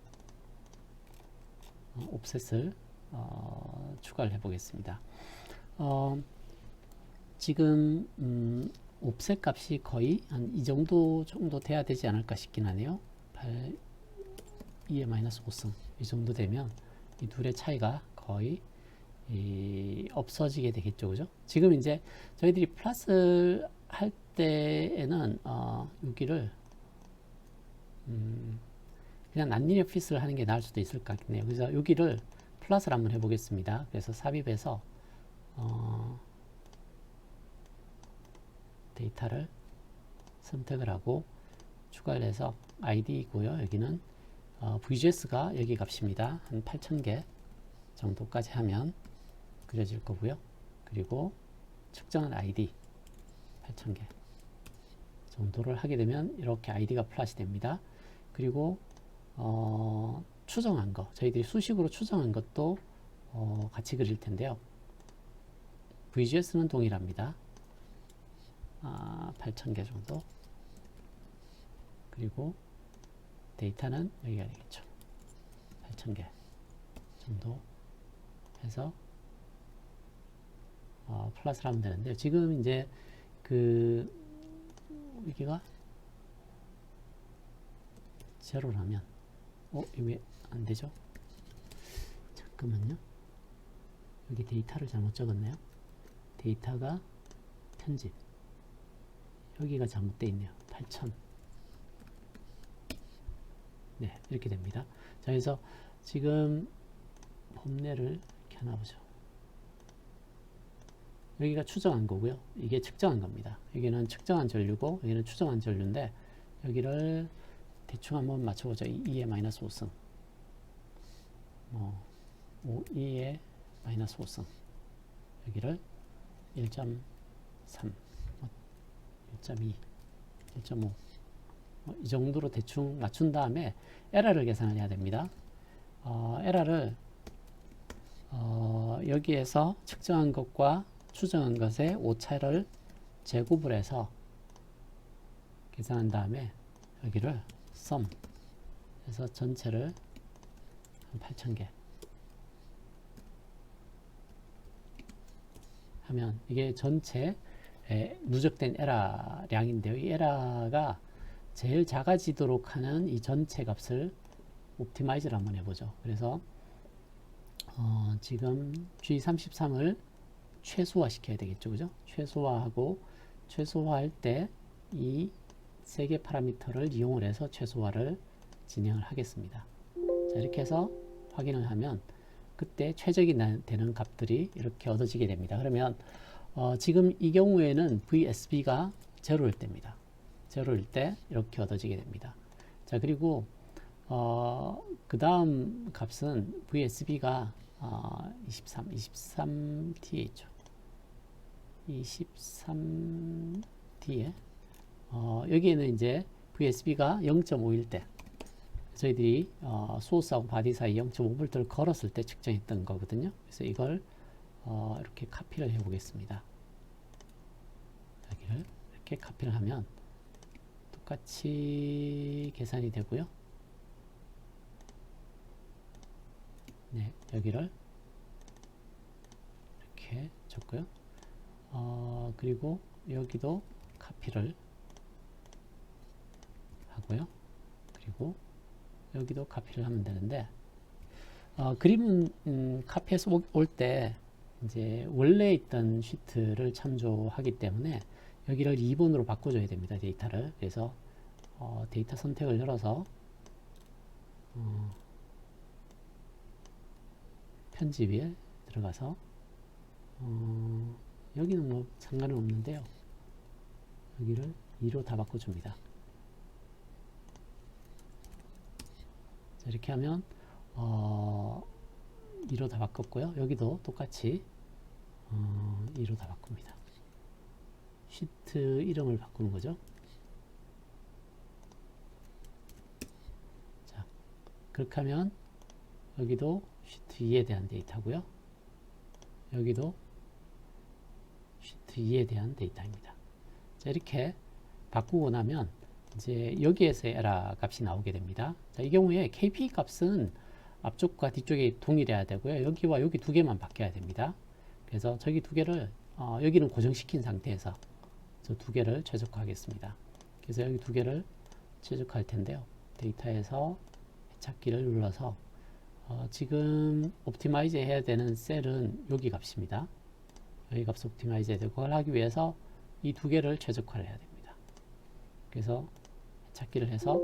옵셋을 추가를 해보겠습니다. 지금 옵셋 값이 거의 한 이 정도 돼야 되지 않을까 싶긴 하네요. 2의 마이너스 5승 이 정도 되면 이 둘의 차이가 거의 없어지게 되겠죠. 그죠? 지금 이제 저희들이 플러스 할 때에는 여기를 그냥 난리니어 핏을 하는 게 나을 수도 있을 것 같네요. 그래서 여기를 플러스를 한번 해보겠습니다. 그래서 삽입해서 데이터를 선택을 하고 추가를 해서 id이고요. 여기는 VGS가 여기 값입니다. 한 8,000개 정도까지 하면 그려질 거고요. 그리고 측정한 ID 8,000개 정도를 하게 되면 이렇게 id가 플러스 됩니다. 그리고 추정한 거, 저희들이 수식으로 추정한 것도 같이 그릴 텐데요. VGS는 동일합니다. 8,000개 정도. 그리고 데이터는 여기가 되겠죠. 8,000개 정도 해서 플러스를 하면 되는데요. 지금 이제 여기가 제로라면 이게 왜 안 되죠? 잠깐만요. 여기 데이터를 잘못 적었네요. 데이터가 편집. 여기가 잘못되어 있네요. 8,000. 네, 이렇게 됩니다. 자, 그래서 지금 폼내를 이렇게 하나 보죠. 여기가 추정한 거고요. 이게 측정한 겁니다. 여기는 측정한 전류고 여기는 추정한 전류인데 여기를 대충 한번 맞춰보죠. 2의 마이너스 5승 2의 마이너스 5승 여기를 1.3 1.2 1.5 이 정도로 대충 맞춘 다음에 에러를 계산을 해야 됩니다. 에러를 여기에서 측정한 것과 추정한 것의 오차를 제곱을 해서 계산한 다음에 여기를 sum 해서 전체를 한 8,000개 하면 이게 전체 누적된 에러량인데요. 이 에러가 제일 작아지도록 하는 이 전체 값을 옵티마이즈를 한번 해보죠. 그래서 지금 G33을 최소화 시켜야 되겠죠. 그죠? 최소화하고 최소화할 때 이 세 개 파라미터를 이용을 해서 최소화를 진행을 하겠습니다. 자, 이렇게 해서 확인을 하면 그때 최적이 되는 값들이 이렇게 얻어지게 됩니다. 그러면 지금 이 경우에는 VSB가 제로일 때입니다. 제로일 때 이렇게 얻어지게 됩니다. 자, 그리고 그 다음 값은 VSB가 23TH죠. 23T에 여기에는 이제 VSB가 0.5일 때 저희들이 소스하고 바디 사이 0.5V를 걸었을 때 측정했던 거거든요. 그래서 이걸 이렇게 카피를 해 보겠습니다. 여기를 이렇게 카피를 하면 똑같이 계산이 되고요. 네, 여기를 이렇게 줬고요. 그리고 여기도 카피를 하고요. 그리고 여기도 카피를 하면 되는데 그림은 카피해서 올 때 이제 원래 있던 시트를 참조하기 때문에 여기를 2번으로 바꿔줘야 됩니다. 데이터를. 그래서 데이터 선택을 열어서 편집에 들어가서 여기는 뭐 상관은 없는데요. 여기를 2로 다 바꿔줍니다. 자, 이렇게 하면 2로 다 바꿨고요. 여기도 똑같이 2로 다 바꿉니다. 시트 이름을 바꾸는 거죠. 자, 그렇게 하면 여기도 시트 2에 대한 데이터고요. 여기도 시트 2에 대한 데이터입니다. 자, 이렇게 바꾸고 나면 이제 여기에서 에러 값이 나오게 됩니다. 자, 이 경우에 KP 값은 앞쪽과 뒤쪽이 동일해야 되고요. 여기와 여기 두 개만 바뀌어야 됩니다. 그래서 저기 두 개를 여기는 고정시킨 상태에서 저 두 개를 최적화하겠습니다. 그래서 여기 두 개를 최적화할 텐데요. 데이터에서 찾기를 눌러서 지금 옵티마이즈 해야 되는 셀은 여기 값입니다. 여기 값 옵티마이즈 해야 되고 그걸 하기 위해서 이 두 개를 최적화를 해야 됩니다. 그래서 찾기를 해서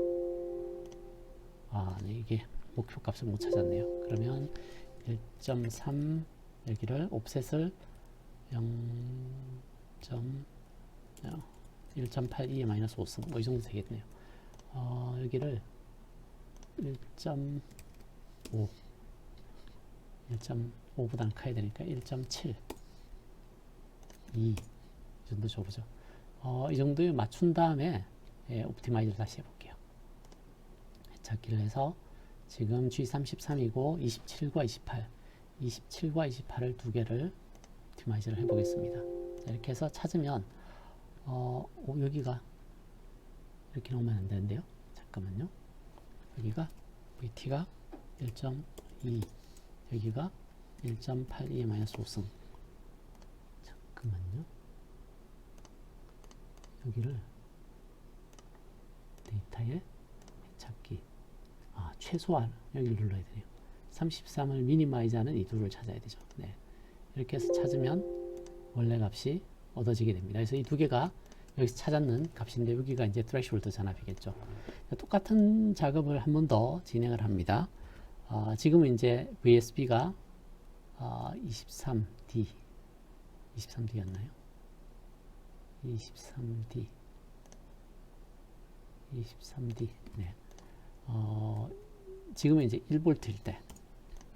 네, 이게 목표 값을 못 찾았네요. 그러면 1.3 여기를 옵셋을 1.82에 마이너스 5승 뭐 이 정도 되겠네요. 여기를 1.5 1.5보다는 커야 되니까 1.7 2 이 정도 줘보죠. 이 정도에 맞춘 다음에 옵티마이즈를 다시 해볼게요. 찾기를 해서 지금 G33이고 27과 28 27과 28을 두 개를 옵티마이즈를 해보겠습니다. 자, 이렇게 해서 찾으면 여기가 이렇게 나오면 안 되는데요. 잠깐만요. 여기가 VT가 1.2 여기가 1.82에 마이너스 5승 잠깐만요. 여기를 데이터에 찾기 최소한 여기를 눌러야 되네요. 33을 미니마이즈하는 이 둘을 찾아야 되죠. 네. 이렇게 해서 찾으면 원래 값이 얻어지게 됩니다. 그래서 이 두 개가 여기서 찾았는 값인데 여기가 이제 threshold 전압이겠죠. 똑같은 작업을 한 번 더 진행을 합니다. 지금은 이제 VSB가 23D였나요? 23D 네. 지금은 이제 1V일 때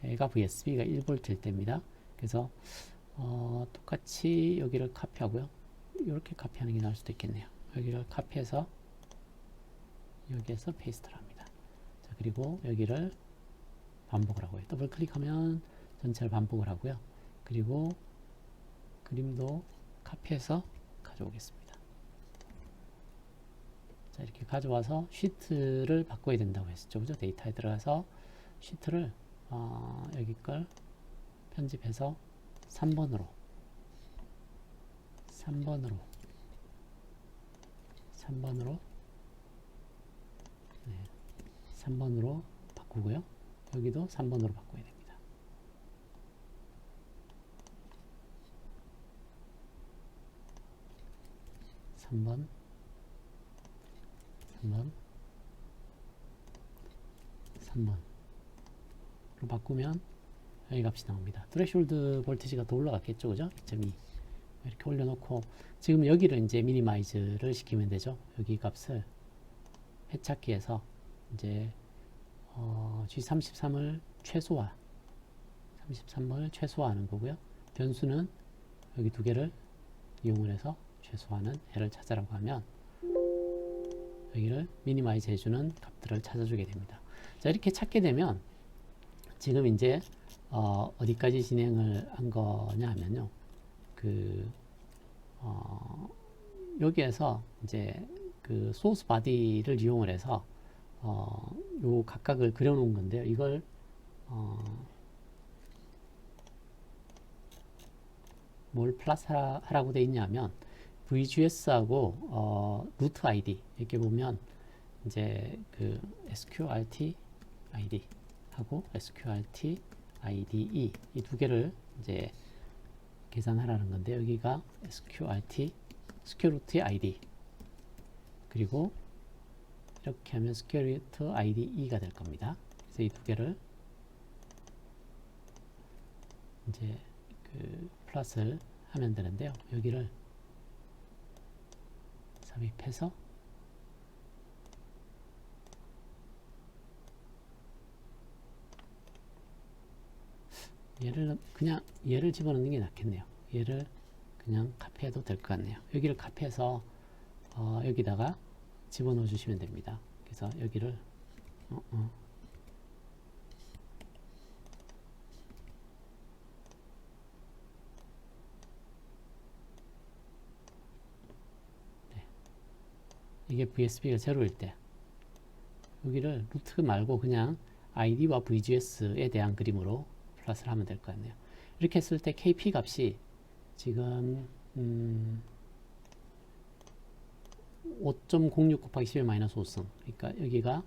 얘가 VSB가 1V일 때입니다. 그래서 똑같이 여기를 카피하고요. 이렇게 카피하는 게 나을 수도 있겠네요. 여기를 카피해서 여기에서 페이스트를 합니다. 자, 그리고 여기를 반복을 하고요. 더블 클릭하면 전체를 반복을 하고요. 그리고 그림도 카피해서 가져오겠습니다. 자, 이렇게 가져와서 시트를 바꿔야 된다고 했었죠. 그죠? 데이터에 들어가서 시트를 여기 걸 편집해서 3번으로 네, 3번으로 바꾸고요. 여기도 3번으로 바꿔야 됩니다. (3번) 로 바꾸면 여기 값이 나옵니다. 트레시홀드 볼티지가 더 올라갔겠죠, 그죠? 2.2 이렇게 올려놓고 지금 여기를 이제 미니마이즈를 시키면 되죠. 여기 값을 해찾기해서 이제 G33을 최소화하는 거고요. 변수는 여기 두 개를 이용을 해서 최소화하는 애를 찾으라고 하면 여기를 미니마이즈 해주는 값들을 찾아주게 됩니다. 자, 이렇게 찾게 되면 지금 이제 어디까지 진행을 한 거냐 하면요. 여기에서 이제 그 소스 바디를 이용을 해서 요 각각을 그려 놓은 건데요. 이걸 뭘 플러스 하라고 돼 있냐면 VGS하고 루트 ID 이렇게 보면 이제 그 SQRT ID 하고 SQRT IDE 이 두 개를 이제 계산하라는 건데 여기가 SQRT Security ID 그리고 이렇게 하면 Security IDE가 될 겁니다. 그래서 이 두 개를 이제 그 플러스를 하면 되는데요. 여기를 삽입해서 얘를 집어넣는 게 낫겠네요. 얘를 그냥 카피해도 될 것 같네요. 여기를 카피해서 여기다가 집어넣어 주시면 됩니다. 그래서 여기를 네. 이게 VSB가 제로일 때 여기를 루트 말고 그냥 ID와 VGS에 대한 그림으로 플러스를 하면 될 것 같네요. 이렇게 했을 때 KP 값이 지금 5.06 곱하기 10의 마이너스 5승 그러니까 여기가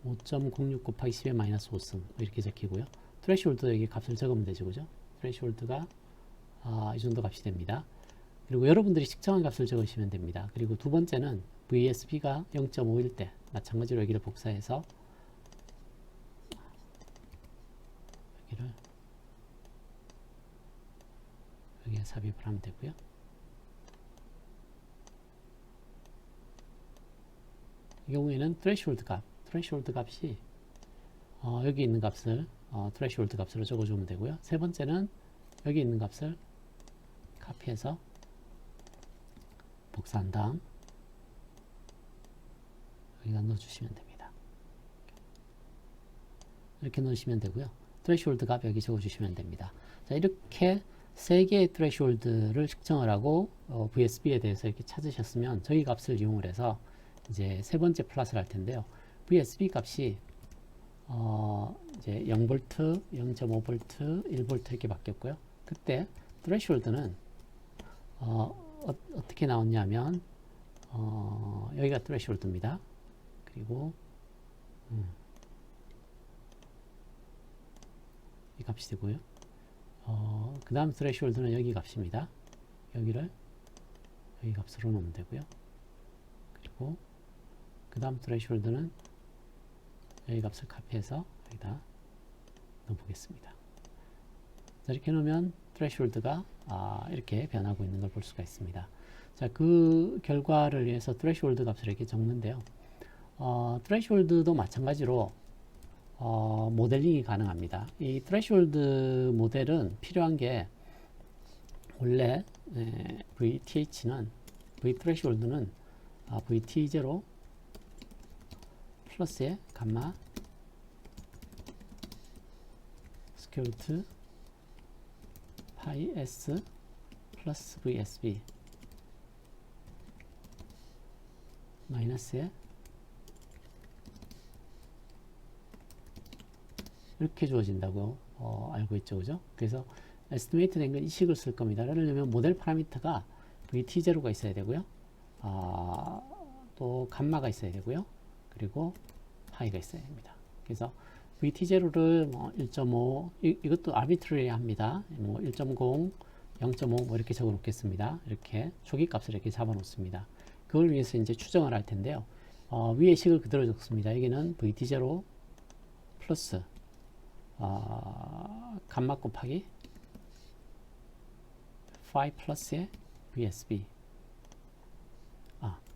5.06 곱하기 10의 마이너스 5승 이렇게 적히고요. 트레시홀드 여기 값을 적으면 되죠. 그죠? 트레시홀드가 이 정도 값이 됩니다. 그리고 여러분들이 측정한 값을 적으시면 됩니다. 그리고 두 번째는 VSB가 0.5일 때 마찬가지로 여기를 복사해서 이렇게 삽입을 하면 되고요. 이 경우에는 threshold 값이 여기 있는 값을 threshold 값으로 적어주면 되고요. 세 번째는 여기 있는 값을 카피해서 복사한 다음 여기다 넣어주시면 됩니다. 이렇게 넣으시면 되고요. threshold 값 여기 적어주시면 됩니다. 자, 이렇게 세 개의 threshold를 측정을 하고 VSB에 대해서 이렇게 찾으셨으면 저희 값을 이용을 해서 이제 세 번째 플러스를 할 텐데요. VSB 값이 이제 0V, 0.5V, 1V 이렇게 바뀌었고요. 그때 threshold는 어떻게 나왔냐면 여기가 threshold입니다. 그리고 이 값이 되고요. 그 다음 threshold는 여기 값입니다. 여기를 여기 값으로 놓으면 되고요. 그리고 그 다음 threshold는 여기 값을 카피해서 여기다 넣어보겠습니다. 자, 이렇게 놓으면 threshold가 이렇게 변하고 있는 걸 볼 수가 있습니다. 자, 그 결과를 위해서 threshold 값을 이렇게 적는데요. threshold도 마찬가지로 모델링이 가능합니다. 이 threshold 모델은 필요한 게 원래 threshold는 VT0 플러스의 감마 스퀘어 루트 파이 S 플러스 VSB 마이너스에 이렇게 주어진다고 알고 있죠, 그죠? 그래서 에스티메이트 된 건 이 식을 쓸 겁니다. 그러려면 모델 파라미터가 VT0가 있어야 되고요. 또 감마가 있어야 되고요. 그리고 파이가 있어야 됩니다. 그래서 VT0를 뭐 1.5 이것도 arbitrary 합니다. 뭐 1.0, 0.5 뭐 이렇게 적어 놓겠습니다. 이렇게 초기 값을 이렇게 잡아 놓습니다. 그걸 위해서 이제 추정을 할 텐데요. 위에 식을 그대로 적습니다. 여기는 VT0 플러스 감마 곱하기 phi 플러스의 VSB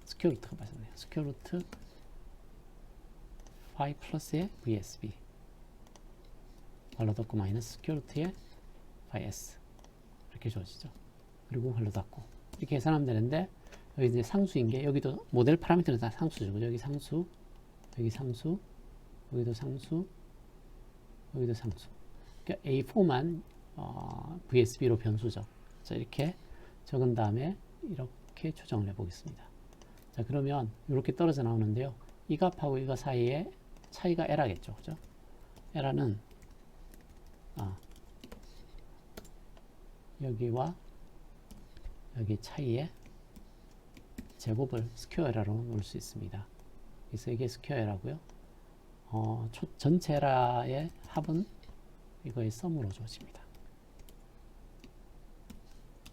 스퀘어 루트가 맞았네요. 스퀘어 루트 phi 플러스의 VSB 괄호 닫고 마이너스 스퀘어 루트의 phi S 이렇게 주어지죠. 그리고 괄호 닫고 이렇게 계산하면 되는데 여기 이제 상수인 게 여기도 모델 파라미터는 다 상수죠. 여기 상수, 여기 상수, 여기도 상수, 여기도 상수. 그러니까 A4만 VSB로 변수죠. 자, 이렇게 적은 다음에 이렇게 추정을 해보겠습니다. 자, 그러면 이렇게 떨어져 나오는데요. 이 값하고 이거 사이에 차이가 에라겠죠, 그죠? 에라는 여기와 여기 차이에 제곱을 스퀘어 에라로 놓을 수 있습니다. 그래서 이게 스퀘어 에라고요. 전체 에라의 합은 이거의 썸으로 주어집니다.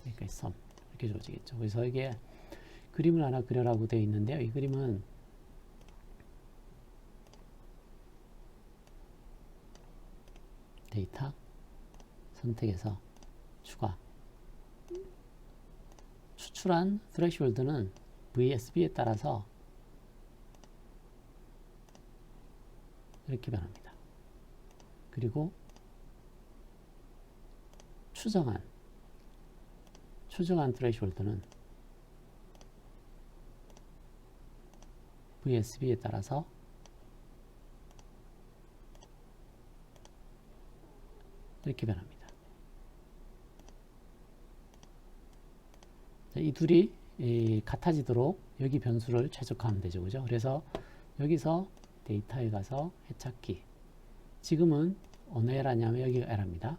그러니까 썸 이렇게 주어지겠죠. 그래서 이게 그림을 하나 그려라고 되어 있는데요. 이 그림은 데이터 선택에서 추출한 threshold는 VSB에 따라서 이렇게 변합니다. 그리고 추정한 threshold는 VSB에 따라서 이렇게 변합니다. 이 둘이 같아지도록 여기 변수를 최적화하면 되죠, 그죠? 그래서 여기서 데이터에 가서 해찾기. 지금은 어느 에라냐면 여기가 에라입니다.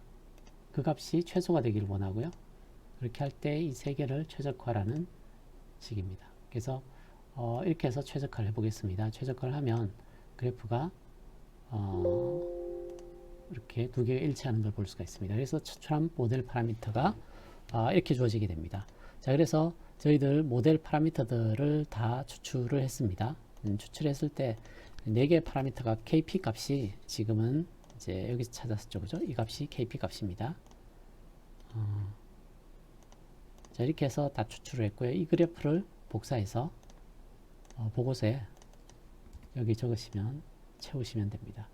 그 값이 최소가 되기를 원하고요. 그렇게 할 때 이 세 개를 최적화라는 식입니다. 그래서 이렇게 해서 최적화를 해보겠습니다. 최적화를 하면 그래프가 이렇게 두 개가 일치하는 걸 볼 수가 있습니다. 그래서 추출한 모델 파라미터가 이렇게 주어지게 됩니다. 자, 그래서 저희들 모델 파라미터들을 다 추출을 했습니다. 추출했을 때 4개의 파라미터가 KP 값이 지금은 이제 여기서 찾았었죠, 그죠? 이 값이 KP 값입니다. 자, 이렇게 해서 다 추출을 했고요. 이 그래프를 복사해서 보고서에 여기 적으시면 채우시면 됩니다.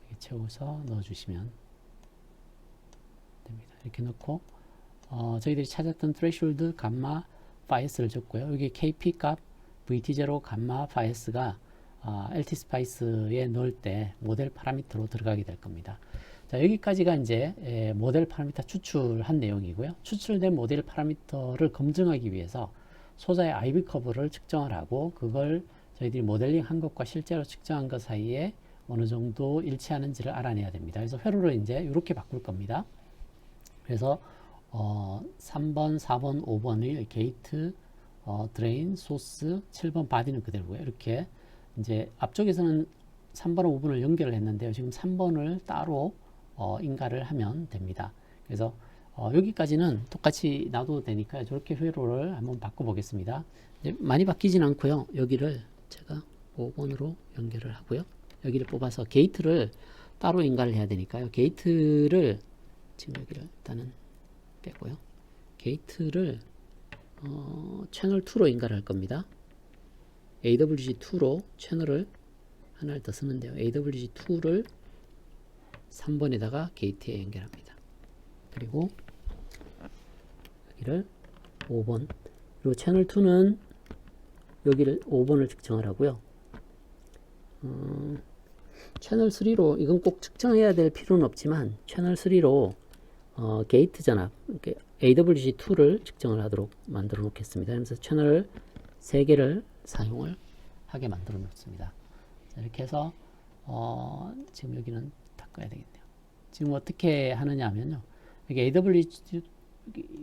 여기 채워서 넣어주시면 됩니다. 이렇게 넣고 저희들이 찾았던 threshold 감마 파이스를 줬고요. 여기 KP 값 VT0 감마 파이스가 LT 스파이스에 넣을 때 모델 파라미터로 들어가게 될 겁니다. 자, 여기까지가 이제 모델 파라미터 추출한 내용이고요. 추출된 모델 파라미터를 검증하기 위해서 소자의 IV 커브를 측정을 하고 그걸 저희들이 모델링 한 것과 실제로 측정한 것 사이에 어느 정도 일치하는지를 알아내야 됩니다. 그래서 회로를 이제 이렇게 바꿀 겁니다. 그래서 3번, 4번, 5번의 게이트, 드레인, 소스, 7번 바디는 그대로고요. 이렇게 이제 앞쪽에서는 3번과 5번을 연결을 했는데요. 지금 3번을 따로 인가를 하면 됩니다. 그래서 여기까지는 똑같이 놔둬도 되니까 저렇게 회로를 한번 바꿔보겠습니다. 이제 많이 바뀌진 않고요. 여기를 제가 5번으로 연결을 하고요. 여기를 뽑아서 게이트를 따로 인가를 해야 되니까요. 게이트를 지금 여기를 일단은 빼고요. 게이트를 채널 2로 인가를 할 겁니다. AWG2로 채널을 하나를 더 쓰는데요. AWG2를 3번에다가 게이트에 연결합니다. 그리고 여기를 5번, 그리고 채널 2는 여기를 5번을 측정을 하고요. 채널 3로 이건 꼭 측정해야 될 필요는 없지만 채널 3로 게이트 전압 AWG2를 측정을 하도록 만들어 놓겠습니다. 그래서 채널 3개를 사용을 하게 만들어 놓습니다. 자, 이렇게 해서 지금 여기는 닦아야 되겠네요. 지금 어떻게 하느냐 하면요. 여기 AWG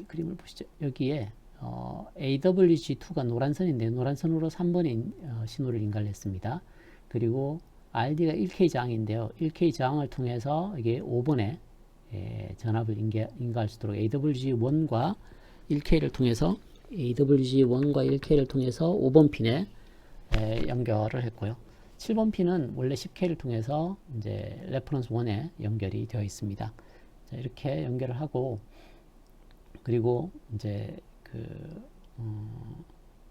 그림을 보시죠. 여기에 AWG2가 노란선인데 노란선으로 3번의 신호를 인가를 했습니다. 그리고 RD가 1K 저항인데요. 1K 저항을 통해서 이게 5번에 전압을 인가할 수 있도록 AWG1과 1K를 통해서 AWG1과 1K를 통해서 5번 핀에 연결을 했고요. 7번 핀은 원래 10K를 통해서 이제 레퍼런스 1에 연결이 되어 있습니다. 자, 이렇게 연결을 하고 그리고 이제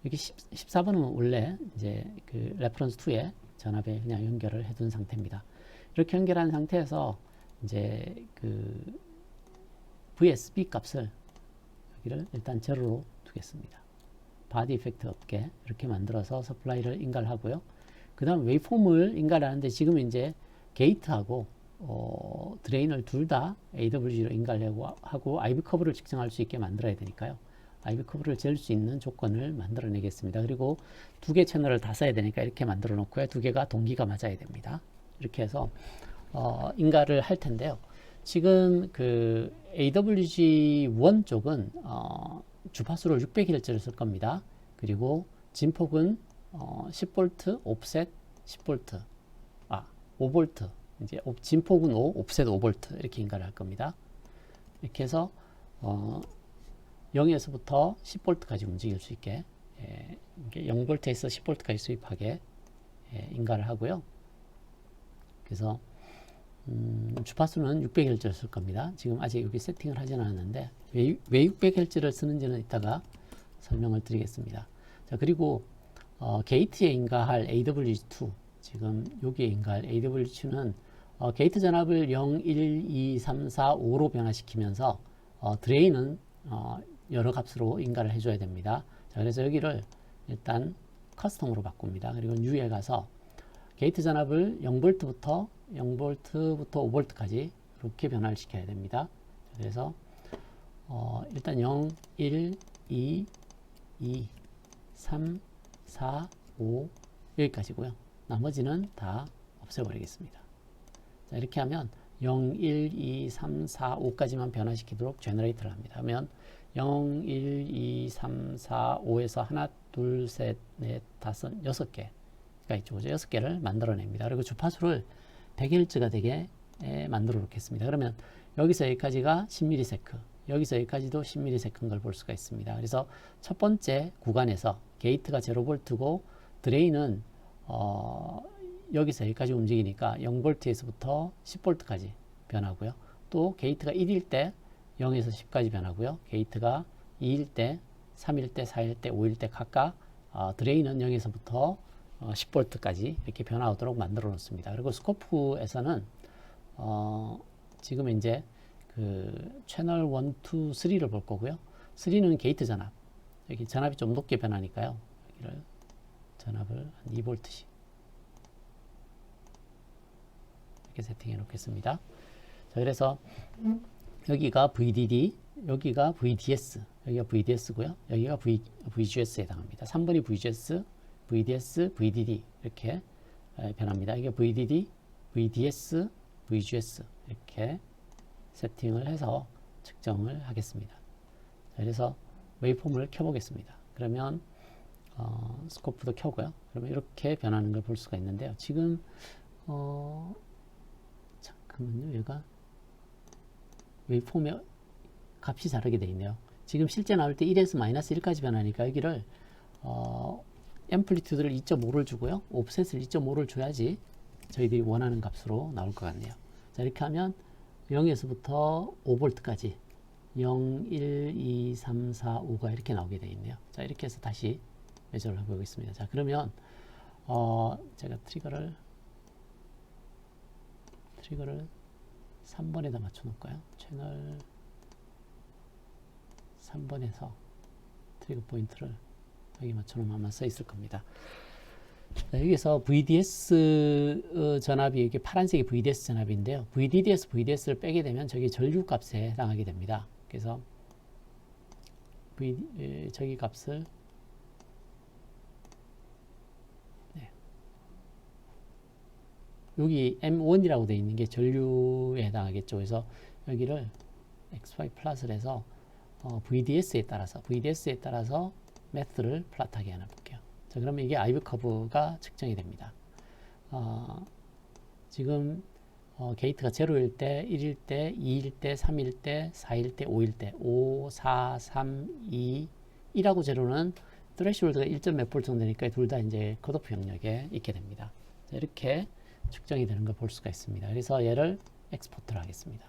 여기 14번은 원래 이제 그 레퍼런스 2에 전압에 그냥 연결을 해둔 상태입니다. 이렇게 연결한 상태에서 이제 그 VSB 값을 여기를 일단 제로로 두겠습니다. 바디 이펙트 없게 이렇게 만들어서 서플라이를 인가를 하고요. 그 다음 웨이폼을 인가를 하는데 지금 이제 게이트하고 드레인을 둘 다 AWG로 인가를 하고 IV 커브를 측정할 수 있게 만들어야 되니까요. IV 커브를 잴 수 있는 조건을 만들어 내겠습니다. 그리고 두 개 채널을 다 써야 되니까 이렇게 만들어 놓고요. 두 개가 동기가 맞아야 됩니다. 이렇게 해서 인가를 할 텐데요. 지금 그 AWG1 쪽은 주파수를 600Hz를 쓸 겁니다. 그리고 진폭은 10V, 옵셋 10V, 5V, 이제 진폭은 5, 옵셋 5V 이렇게 인가를 할 겁니다. 이렇게 해서 0에서부터 10V까지 움직일 수 있게 0V에서 10V까지 수입하게 인가를 하고요. 그래서 주파수는 600Hz를 쓸 겁니다. 지금 아직 여기 세팅을 하지는 않았는데 왜 600Hz를 쓰는지는 이따가 설명을 드리겠습니다. 자, 그리고 게이트에 인가할 AWG2 지금 여기에 인가할 AWG2는 게이트 전압을 0, 1, 2, 3, 4, 5로 변화시키면서 드레인은 여러 값으로 인가를 해줘야 됩니다. 자, 그래서 여기를 일단 커스텀으로 바꿉니다. 그리고 New에 가서 게이트 전압을 0V부터 5V까지 이렇게 변화를 시켜야 됩니다. 그래서 일단 0, 1, 2, 3, 4, 5 여기까지고요. 나머지는 다 없애버리겠습니다. 자, 이렇게 하면 0, 1, 2, 3, 4, 5까지만 변화시키도록 제너레이터를 합니다. 하면 0, 1, 2, 3, 4, 5에서 하나, 둘, 셋, 넷, 다섯, 6개가 있죠. 6개를 만들어냅니다. 그리고 주파수를 100Hz가 되게 만들어 놓겠습니다. 그러면 여기서 여기까지가 10ms, 여기서 여기까지도 10ms인 걸 볼 수가 있습니다. 그래서 첫 번째 구간에서 게이트가 0V고 드레인은 여기서 여기까지 움직이니까 0V에서부터 10V까지 변하고요. 또 게이트가 1일 때 0에서 10까지 변하고요. 게이트가 2일 때, 3일 때, 4일 때, 5일 때 각각 드레인은 0에서부터 10V까지 이렇게 변화하도록 만들어 놓습니다. 그리고 스코프에서는 지금 이제 그 채널 1, 2, 3를 볼 거고요. 3는 게이트 전압. 여기 전압이 좀 높게 변하니까요. 여기를 전압을 한 2V씩 이렇게 세팅해 놓겠습니다. 자, 그래서 여기가 VDD, 여기가 VDS, 여기가 VDS고요. 여기가 VGS에 해당합니다. 3번이 VGS, VDS, VDD 이렇게 변합니다. 이게 VDD, VDS, VGS 이렇게 세팅을 해서 측정을 하겠습니다. 자, 그래서 웨이폼을 켜보겠습니다. 그러면 스코프도 켜고요. 그러면 이렇게 변하는 걸 볼 수가 있는데요. 지금 잠깐만요. 얘가 웨이폼의 값이 다르게 되어 있네요. 지금 실제 나올 때 1에서 마이너스 1까지 변하니까 여기를 앰플리튜드를 2.5를 주고요. 옵셋을 2.5를 줘야지 저희들이 원하는 값으로 나올 것 같네요. 자, 이렇게 하면 0에서부터 5V까지 0, 1, 2, 3, 4, 5가 이렇게 나오게 되어 있네요. 자, 이렇게 해서 다시 매저를 해보겠습니다. 자, 그러면 제가 트리거를 3번에다 맞춰 놓을까요? 채널 3번에서 트리거 포인트를 여기 맞춰 놓으면 아마 써 있을 겁니다. 자, 여기서 VDS 전압이 이게 파란색이 VDS 전압인데요. VDD에서 VDS를 빼게 되면 저기 전류 값에 해당하게 됩니다. 그래서 저기 값을 여기 M1이라고 되어 있는 게 전류에 해당하겠죠. 그래서 여기를 XY 플랫을 해서 VDS에 따라서 매트를 플랫하게 하나 볼게요. 자, 그러면 이게 IV 커브가 측정이 됩니다. 지금 게이트가 0일 때, 1일 때, 2일 때, 3일 때, 4일 때, 5일 때 5, 4, 3, 2, 1하고 0는 트레시홀드가 1점 몇 볼 정도 되니까 둘 다 이제 컷오프 영역에 있게 됩니다. 자, 이렇게 측정이 되는 걸 볼 수가 있습니다. 그래서 얘를 엑스포트를 하겠습니다.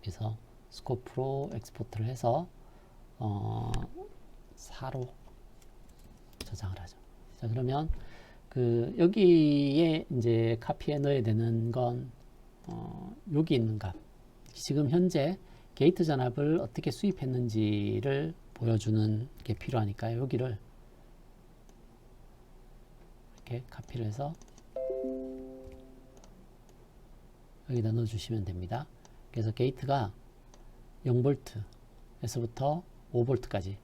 그래서 스코프로 엑스포트를 해서 4로 저장을 하죠. 자, 그러면 여기에 이제 카피에 넣어야 되는 건 여기 있는 값. 지금 현재 게이트 전압을 어떻게 수입했는지를 보여주는 게 필요하니까요. 여기를 이렇게 카피를 해서 여기다 넣어주시면 됩니다. 그래서 게이트가 0V에서부터 5V까지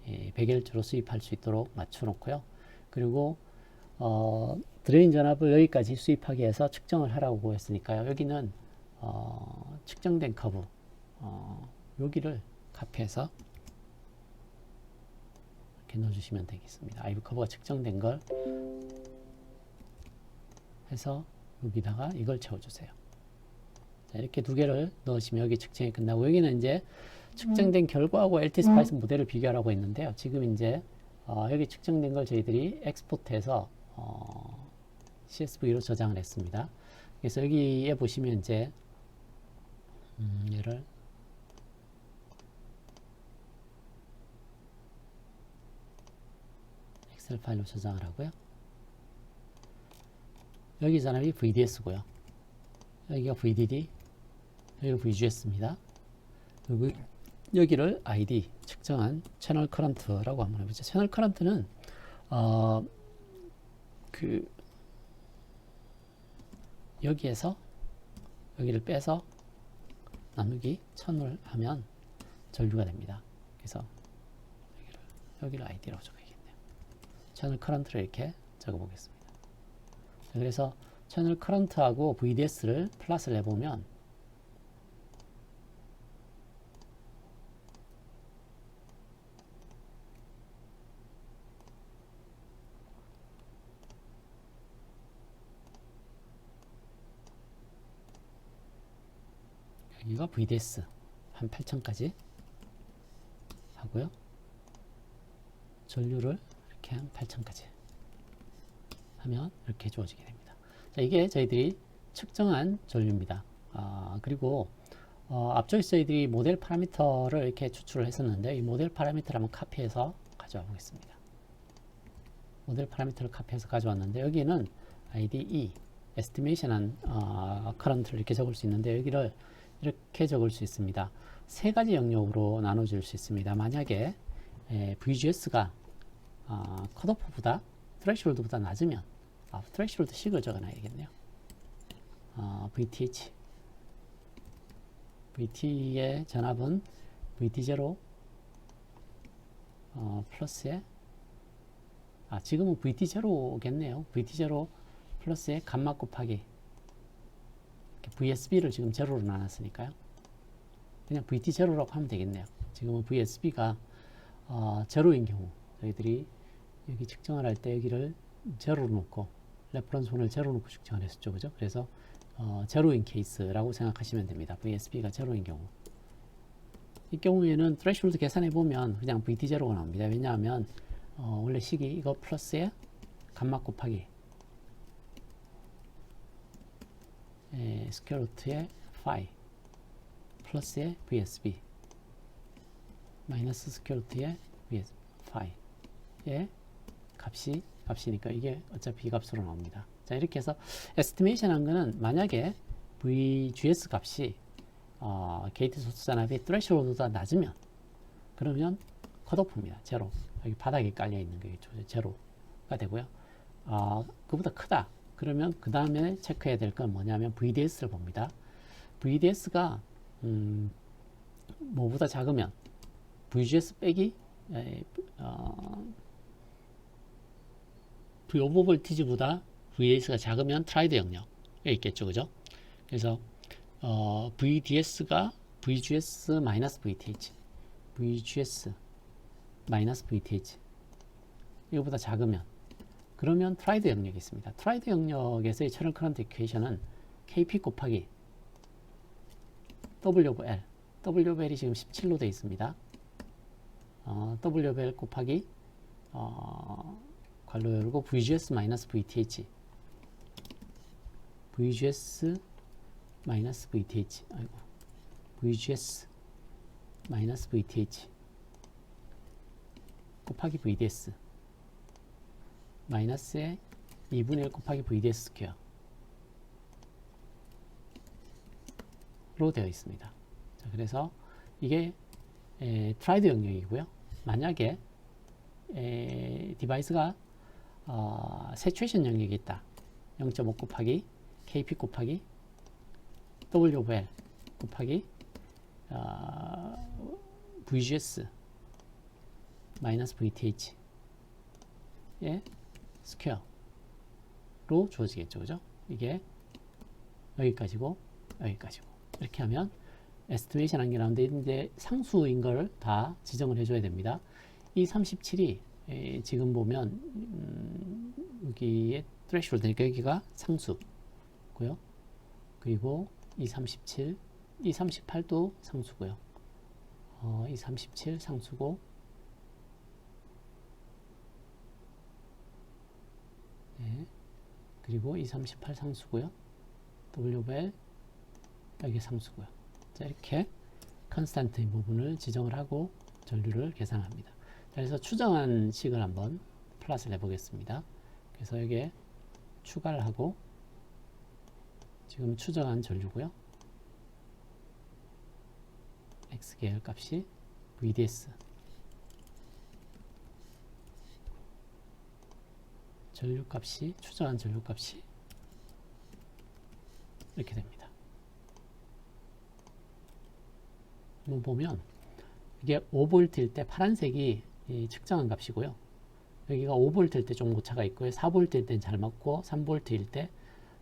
100Hz로 수입할 수 있도록 맞춰 놓고요. 그리고 드레인 전압을 여기까지 수입하게 해서 측정을 하라고 했으니까요. 여기는 측정된 커브 여기를 카피해서 이렇게 넣어주시면 되겠습니다. IV 커브가 측정된 걸 해서 여기다가 이걸 채워주세요. 자, 이렇게 두 개를 넣으시면 여기 측정이 끝나고 여기는 이제 측정된 결과하고 LT 스파이스 모델을 비교하라고 했는데요. 지금 이제 여기 측정된 걸 저희들이 엑스포트해서 CSV로 저장을 했습니다. 그래서 여기에 보시면 이제 얘를 엑셀 파일로 저장을 하고요. 여기 전압이 VDS고요. 여기가 VDD, 여기가 VGS입니다. 그리고 여기를 ID, 측정한 채널 커런트라고 한번 해보죠. 채널 커런트는 여기에서 여기를 빼서 나누기 1000을 하면 전류가 됩니다. 그래서 여기를 ID라고 적어야겠네요. 채널 커런트를 이렇게 적어보겠습니다. 자, 그래서 채널 커런트하고 VDS를 플러스를 해보면 여기가 VDS 한 8000까지 하고요. 전류를 이렇게 한 8000까지 하면 이렇게 주어지게 됩니다. 자, 이게 저희들이 측정한 전류입니다. 그리고 앞쪽에 저희들이 모델 파라미터를 이렇게 추출을 했었는데 이 모델 파라미터를 한번 카피해서 가져와 보겠습니다. 모델 파라미터를 카피해서 가져왔는데 여기는 IDE, Estimation한 current를 이렇게 적을 수 있는데 여기를 이렇게 적을 수 있습니다. 세 가지 영역으로 나눠줄 수 있습니다. 만약에 VGS가 컷오프보다 threshold보다 낮으면 threshold 식을 적어놔야 되겠네요. VT의 전압은 VT0 플러스에 지금은 VT0겠네요. VT0 플러스에 감마 곱하기 VSB를 지금 제로로 나눴으니까요. 그냥 VT0라고 하면 되겠네요. 지금은 VSB가 제로인 경우 저희들이 여기 측정을 할 때 여기를 제로로 놓고 레퍼런스 원을 제로 놓고 측정을 했었죠. 그죠? 그래서 제로인 케이스라고 생각하시면 됩니다. VSB가 제로인 경우. 이 경우에는 threshold 계산해 보면 그냥 VT0가 나옵니다. 왜냐하면 원래 식이 이거 플러스에 감마 곱하기 스퀘어 루트의 파이 플러스의 VSB 마이너스 스퀘어 루트의 VS 파이의 값이니까 이게 어차피 이 값으로 나옵니다. 자, 이렇게 해서 estimation 한 거는 만약에 VGS 값이 게이트 소스 잔압이 threshold보다 낮으면 그러면 컷오프입니다. 제로. 여기 바닥에 깔려 있는 게 제로가 되고요. 그보다 크다. 그러면 그 다음에 체크해야 될 건 뭐냐면 VDS를 봅니다. VDS가 뭐보다 작으면 VGS 빼기 오버볼티지보다 VDS가 작으면 트라이드 영역에 있겠죠. 그죠? 그래서 VDS가 VGS 마이너스 VTH VGS 마이너스 VTH 이거보다 작으면 그러면 트라이드 영역이 있습니다. 트라이드 영역에서의 철형 커런트 이퀘이션은 KP 곱하기 WL WL이 지금 17로 되어 있습니다. WL 곱하기 괄호 열고 VGS 마이너스 VTH VGS 마이너스 VTH VGS 마이너스 VTH 곱하기 VDS 마이너스의 2분의 1 곱하기 VDS 스퀘어 로 되어 있습니다. 자, 그래서 이게 트라이드 영역이고요. 만약에 디바이스가 세츄에이션 영역이 있다. 0.5 곱하기 KP 곱하기 WL 곱하기 VGS 마이너스 VTH 의 스퀘어로 주어지겠죠. 그죠? 이게 여기까지고 여기까지고 이렇게 하면 에스티메이션 한 게 나오는데 이제 상수인 걸 다 지정을 해줘야 됩니다. 이 37이 지금 보면 여기에 threshold니까 여기가 상수고요. 그리고 이 37, 이 38도 상수고요. 이 37 상수고 네. 그리고 이 38 상수고요. WL 여기 상수고요. 자, 이렇게 컨스탄트인 부분을 지정을 하고 전류를 계산합니다. 자, 그래서 추정한 식을 한번 플롯을 해보겠습니다. 그래서 여기에 추가를 하고 지금 추정한 전류고요. X계열 값이 VDS 전류값이 추정한 전류값이 이렇게 됩니다. 한번 보면 이게 5V일 때 파란색이 이 측정한 값이고요. 여기가 5V일 때 좀 오차가 있고요. 4V일 때는 잘 맞고 3V일 때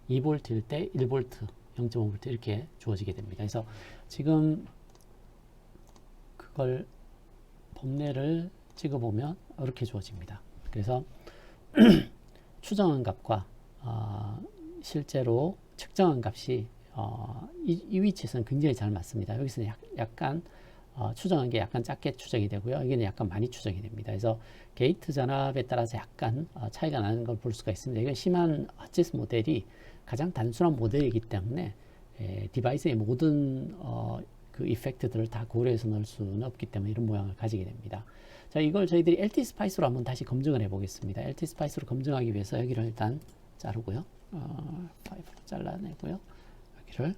2V일 때 1V 0.5V 이렇게 주어지게 됩니다. 그래서 지금 그걸 범례를 찍어보면 이렇게 주어집니다. 그래서 추정한 값과 실제로 측정한 값이 이 위치에서는 굉장히 잘 맞습니다. 여기서는 약간 추정한 게 약간 작게 추정이 되고요. 여기는 약간 많이 추정이 됩니다. 그래서 게이트 전압에 따라서 약간 차이가 나는 걸 볼 수가 있습니다. 이건 심한 핫지스 모델이 가장 단순한 모델이기 때문에 디바이스의 모든 그 이펙트들을 다 고려해서 넣을 수는 없기 때문에 이런 모양을 가지게 됩니다. 자, 이걸 저희들이 LT 스파이스로 한번 다시 검증을 해보겠습니다. LT 스파이스로 검증하기 위해서 여기를 일단 자르고요. 5로 잘라내고요. 여기를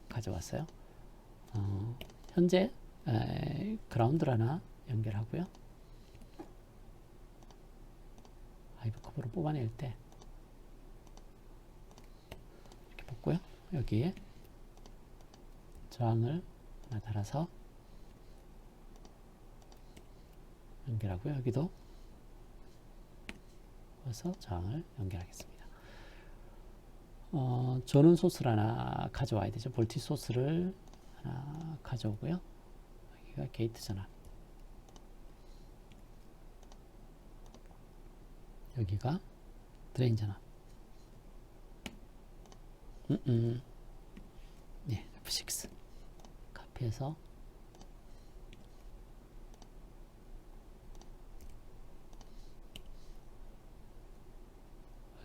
가져왔어요. 현재 그라운드를 하나 연결하고요. 아이브 커버를 뽑아낼 때 이렇게 뽑고요. 여기에 저항을 하나 달아서 연결하고요. 여기도 와서 저항을 연결하겠습니다. 전원 소스를 하나 가져와야 되죠. 볼티 소스를 하나 가져오고요. 여기가 게이트 전압, 여기가 드레인 전압. 네, F6 카피해서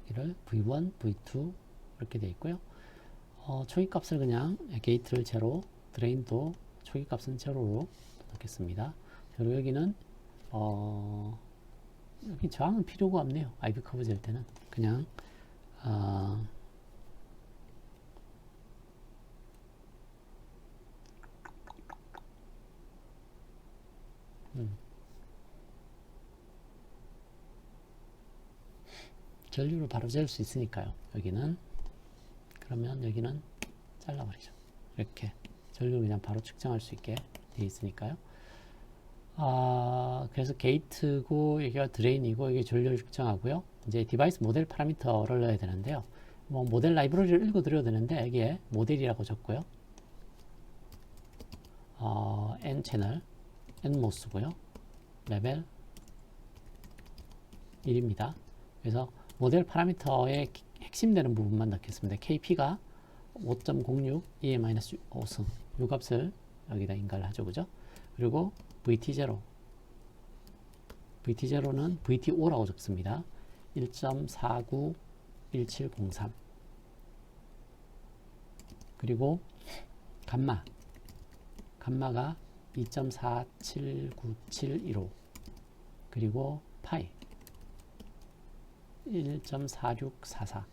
여기를 V1, V2 이렇게 되어 있고요. 초기 값을 그냥 게이트를 제로, 드레인도 초기 값은 제로로 넣겠습니다. 그리고 여기는 여기 저항은 필요가 없네요. 아이비 커브 잴 때는 그냥 전류를 바로 잴 수 있으니까요. 여기는 그러면 여기는 잘라버리죠. 이렇게 전류를 그냥 바로 측정할 수 있게 되어 있으니까요. 그래서 게이트고 여기가 드레인이고 이게 전류를 측정하고요. 이제 디바이스 모델 파라미터를 넣어야 되는데요. 뭐 모델 라이브러리를 읽어 드려야 되는데 여기에 모델이라고 적고요. N 채널 NMOS고요. 레벨 1입니다. 그래서 모델 파라미터의 핵심 되는 부분만 넣겠습니다. KP가 5.06 EA-5승 이 값을 여기다 인가를 하죠. 그죠? 그리고 VT0 VT0는 VT5라고 적습니다. 1.491703 그리고 감마가 2.4797115 그리고 파이 1.4644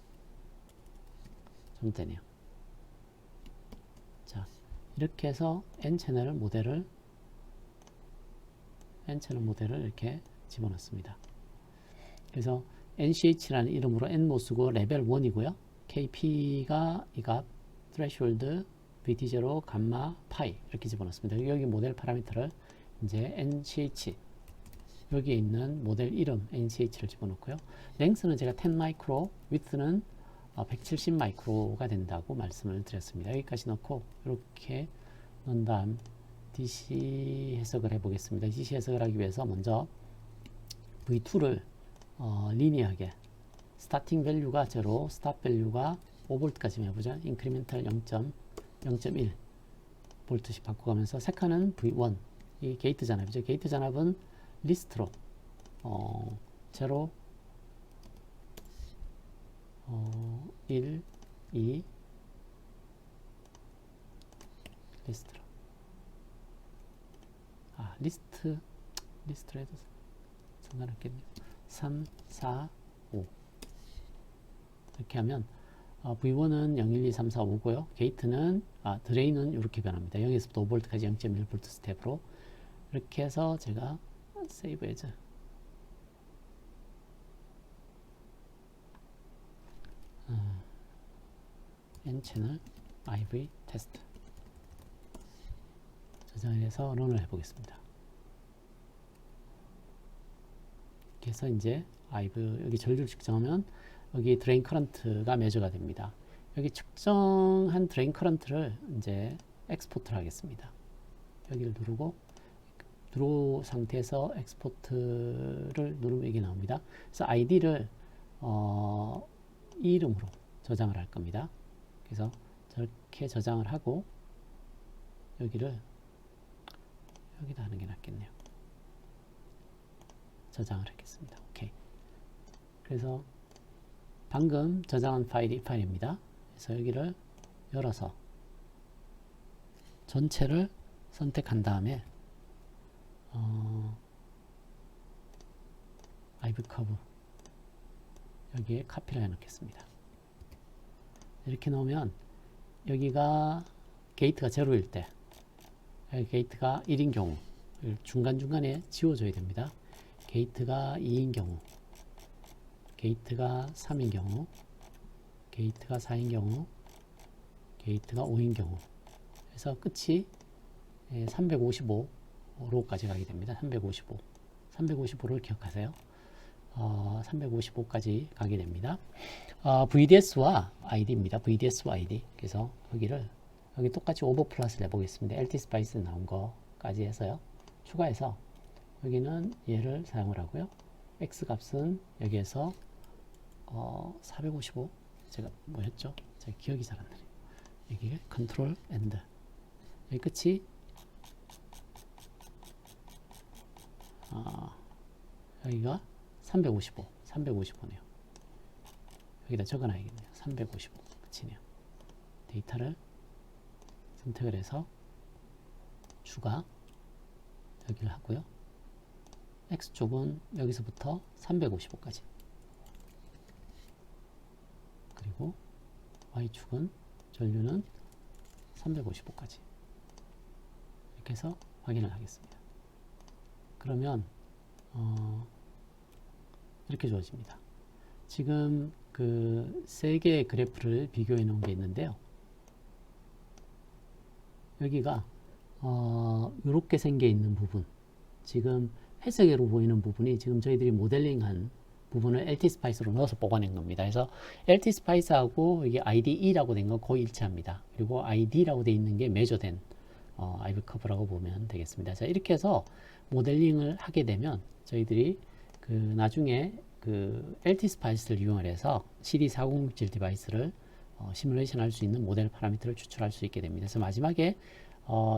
좀 되네요. 자, 이렇게 해서 N채널 모델을 이렇게 집어넣습니다. 그래서 NCH라는 이름으로 NMOS고 레벨 1이고요. KP가 이 값, threshold, VT0, 감마, 파이 이렇게 집어넣습니다. 여기 모델 파라미터를 이제 NCH 여기에 있는 모델 이름 NCH를 집어넣고요. 랭스는 제가 10 마이크로, width는 170 마이크로가 된다고 말씀을 드렸습니다. 여기까지 넣고 이렇게 넣은 다음 DC 해석을 해보겠습니다. DC 해석을 하기 위해서 먼저 V2를 리니어하게 스타팅 밸류가 0, 스탑 밸류가 5V까지 해보죠. 인크리멘탈 0.1 볼트씩 바꿔가면서 세컨은 V1 이 게이트 잔압이죠. 게이트 잔압은 리스트로 0, 1, 2 리스트로 리스트로 해도 상관없겠네요. 3, 4, 5 이렇게 하면 V1은 0, 1, 2, 3, 4, 5고요. 게이트는 드레인은 이렇게 변합니다. 0에서부터 5V까지 0.1V 스텝으로 이렇게 해서 제가 세이브 에즈 N채널 IV 테스트 저장을 해서 런을 해보겠습니다. 이렇게 해서 이제 여기 전류를 측정하면 여기 드레인 커런트가 매저가 됩니다. 여기 측정한 드레인 커런트를 이제 엑스포트를 하겠습니다. 여기를 누르고 드로우 상태에서 엑스포트를 누르면 이게 나옵니다. 그래서 아이디를 이 이름으로 저장을 할 겁니다. 그래서 저렇게 저장을 하고 여기다 하는 게 낫겠네요. 저장을 하겠습니다. 오케이. 그래서 방금 저장한 파일이 이 파일입니다. 그래서 여기를 열어서 전체를 선택한 다음에 IV 커브 여기에 카피를 해 놓겠습니다. 이렇게 놓으면 여기가 게이트가 0일 때, 여기 게이트가 1인 경우 중간중간에 지워줘야 됩니다. 게이트가 2인 경우, 게이트가 3인 경우, 게이트가 4인 경우, 게이트가 5인 경우, 그래서 끝이 355로까지 가게 됩니다. 355를 기억하세요. 355까지 가게 됩니다. VDS와 ID입니다. VDS와 ID. 그래서 여기 똑같이 오버 플러스를 해보겠습니다. LT 스파이스 나온 거까지 해서요. 추가해서 여기는 얘를 사용을 하고요. X 값은 여기에서 455 제가 뭐였죠? 제가 기억이 잘 안 나네요. 여기에 컨트롤 엔드. 여기 끝이 여기가 355네요. 여기다 적어놔야겠네요. 355 끝이네요. 데이터를 선택을 해서 추가 여기를 하고요. X쪽은 여기서부터 355까지, 그리고 Y축은 전류는 355까지 이렇게 해서 확인을 하겠습니다. 그러면 이렇게 주어집니다. 지금 그 세 개의 그래프를 비교해 놓은 게 있는데요. 여기가 이렇게 생겨 있는 부분, 지금 회색으로 보이는 부분이 지금 저희들이 모델링한 부분을 LT 스파이스로 넣어서 뽑아낸 겁니다. 그래서 LT 스파이스하고 이게 IDE라고 된 건 거의 일치합니다. 그리고 ID라고 돼 있는 게 매저된 IV 커브라고 보면 되겠습니다. 자, 이렇게 해서 모델링을 하게 되면 저희들이 그 나중에 그 LT 스파이스를 이용을 해서 CD4067 디바이스를 시뮬레이션 할 수 있는 모델 파라미터를 추출할 수 있게 됩니다. 그래서 마지막에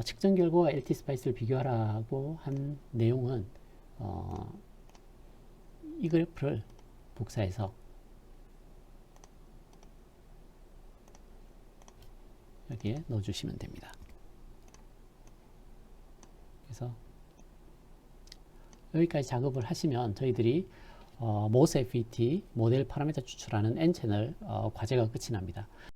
측정 결과와 LT 스파이스를 비교하라고 한 내용은 이 그래프를 복사해서 여기에 넣어주시면 됩니다. 그래서 여기까지 작업을 하시면 저희들이 MOS FET 모델 파라미터 추출하는 N채널 과제가 끝이 납니다.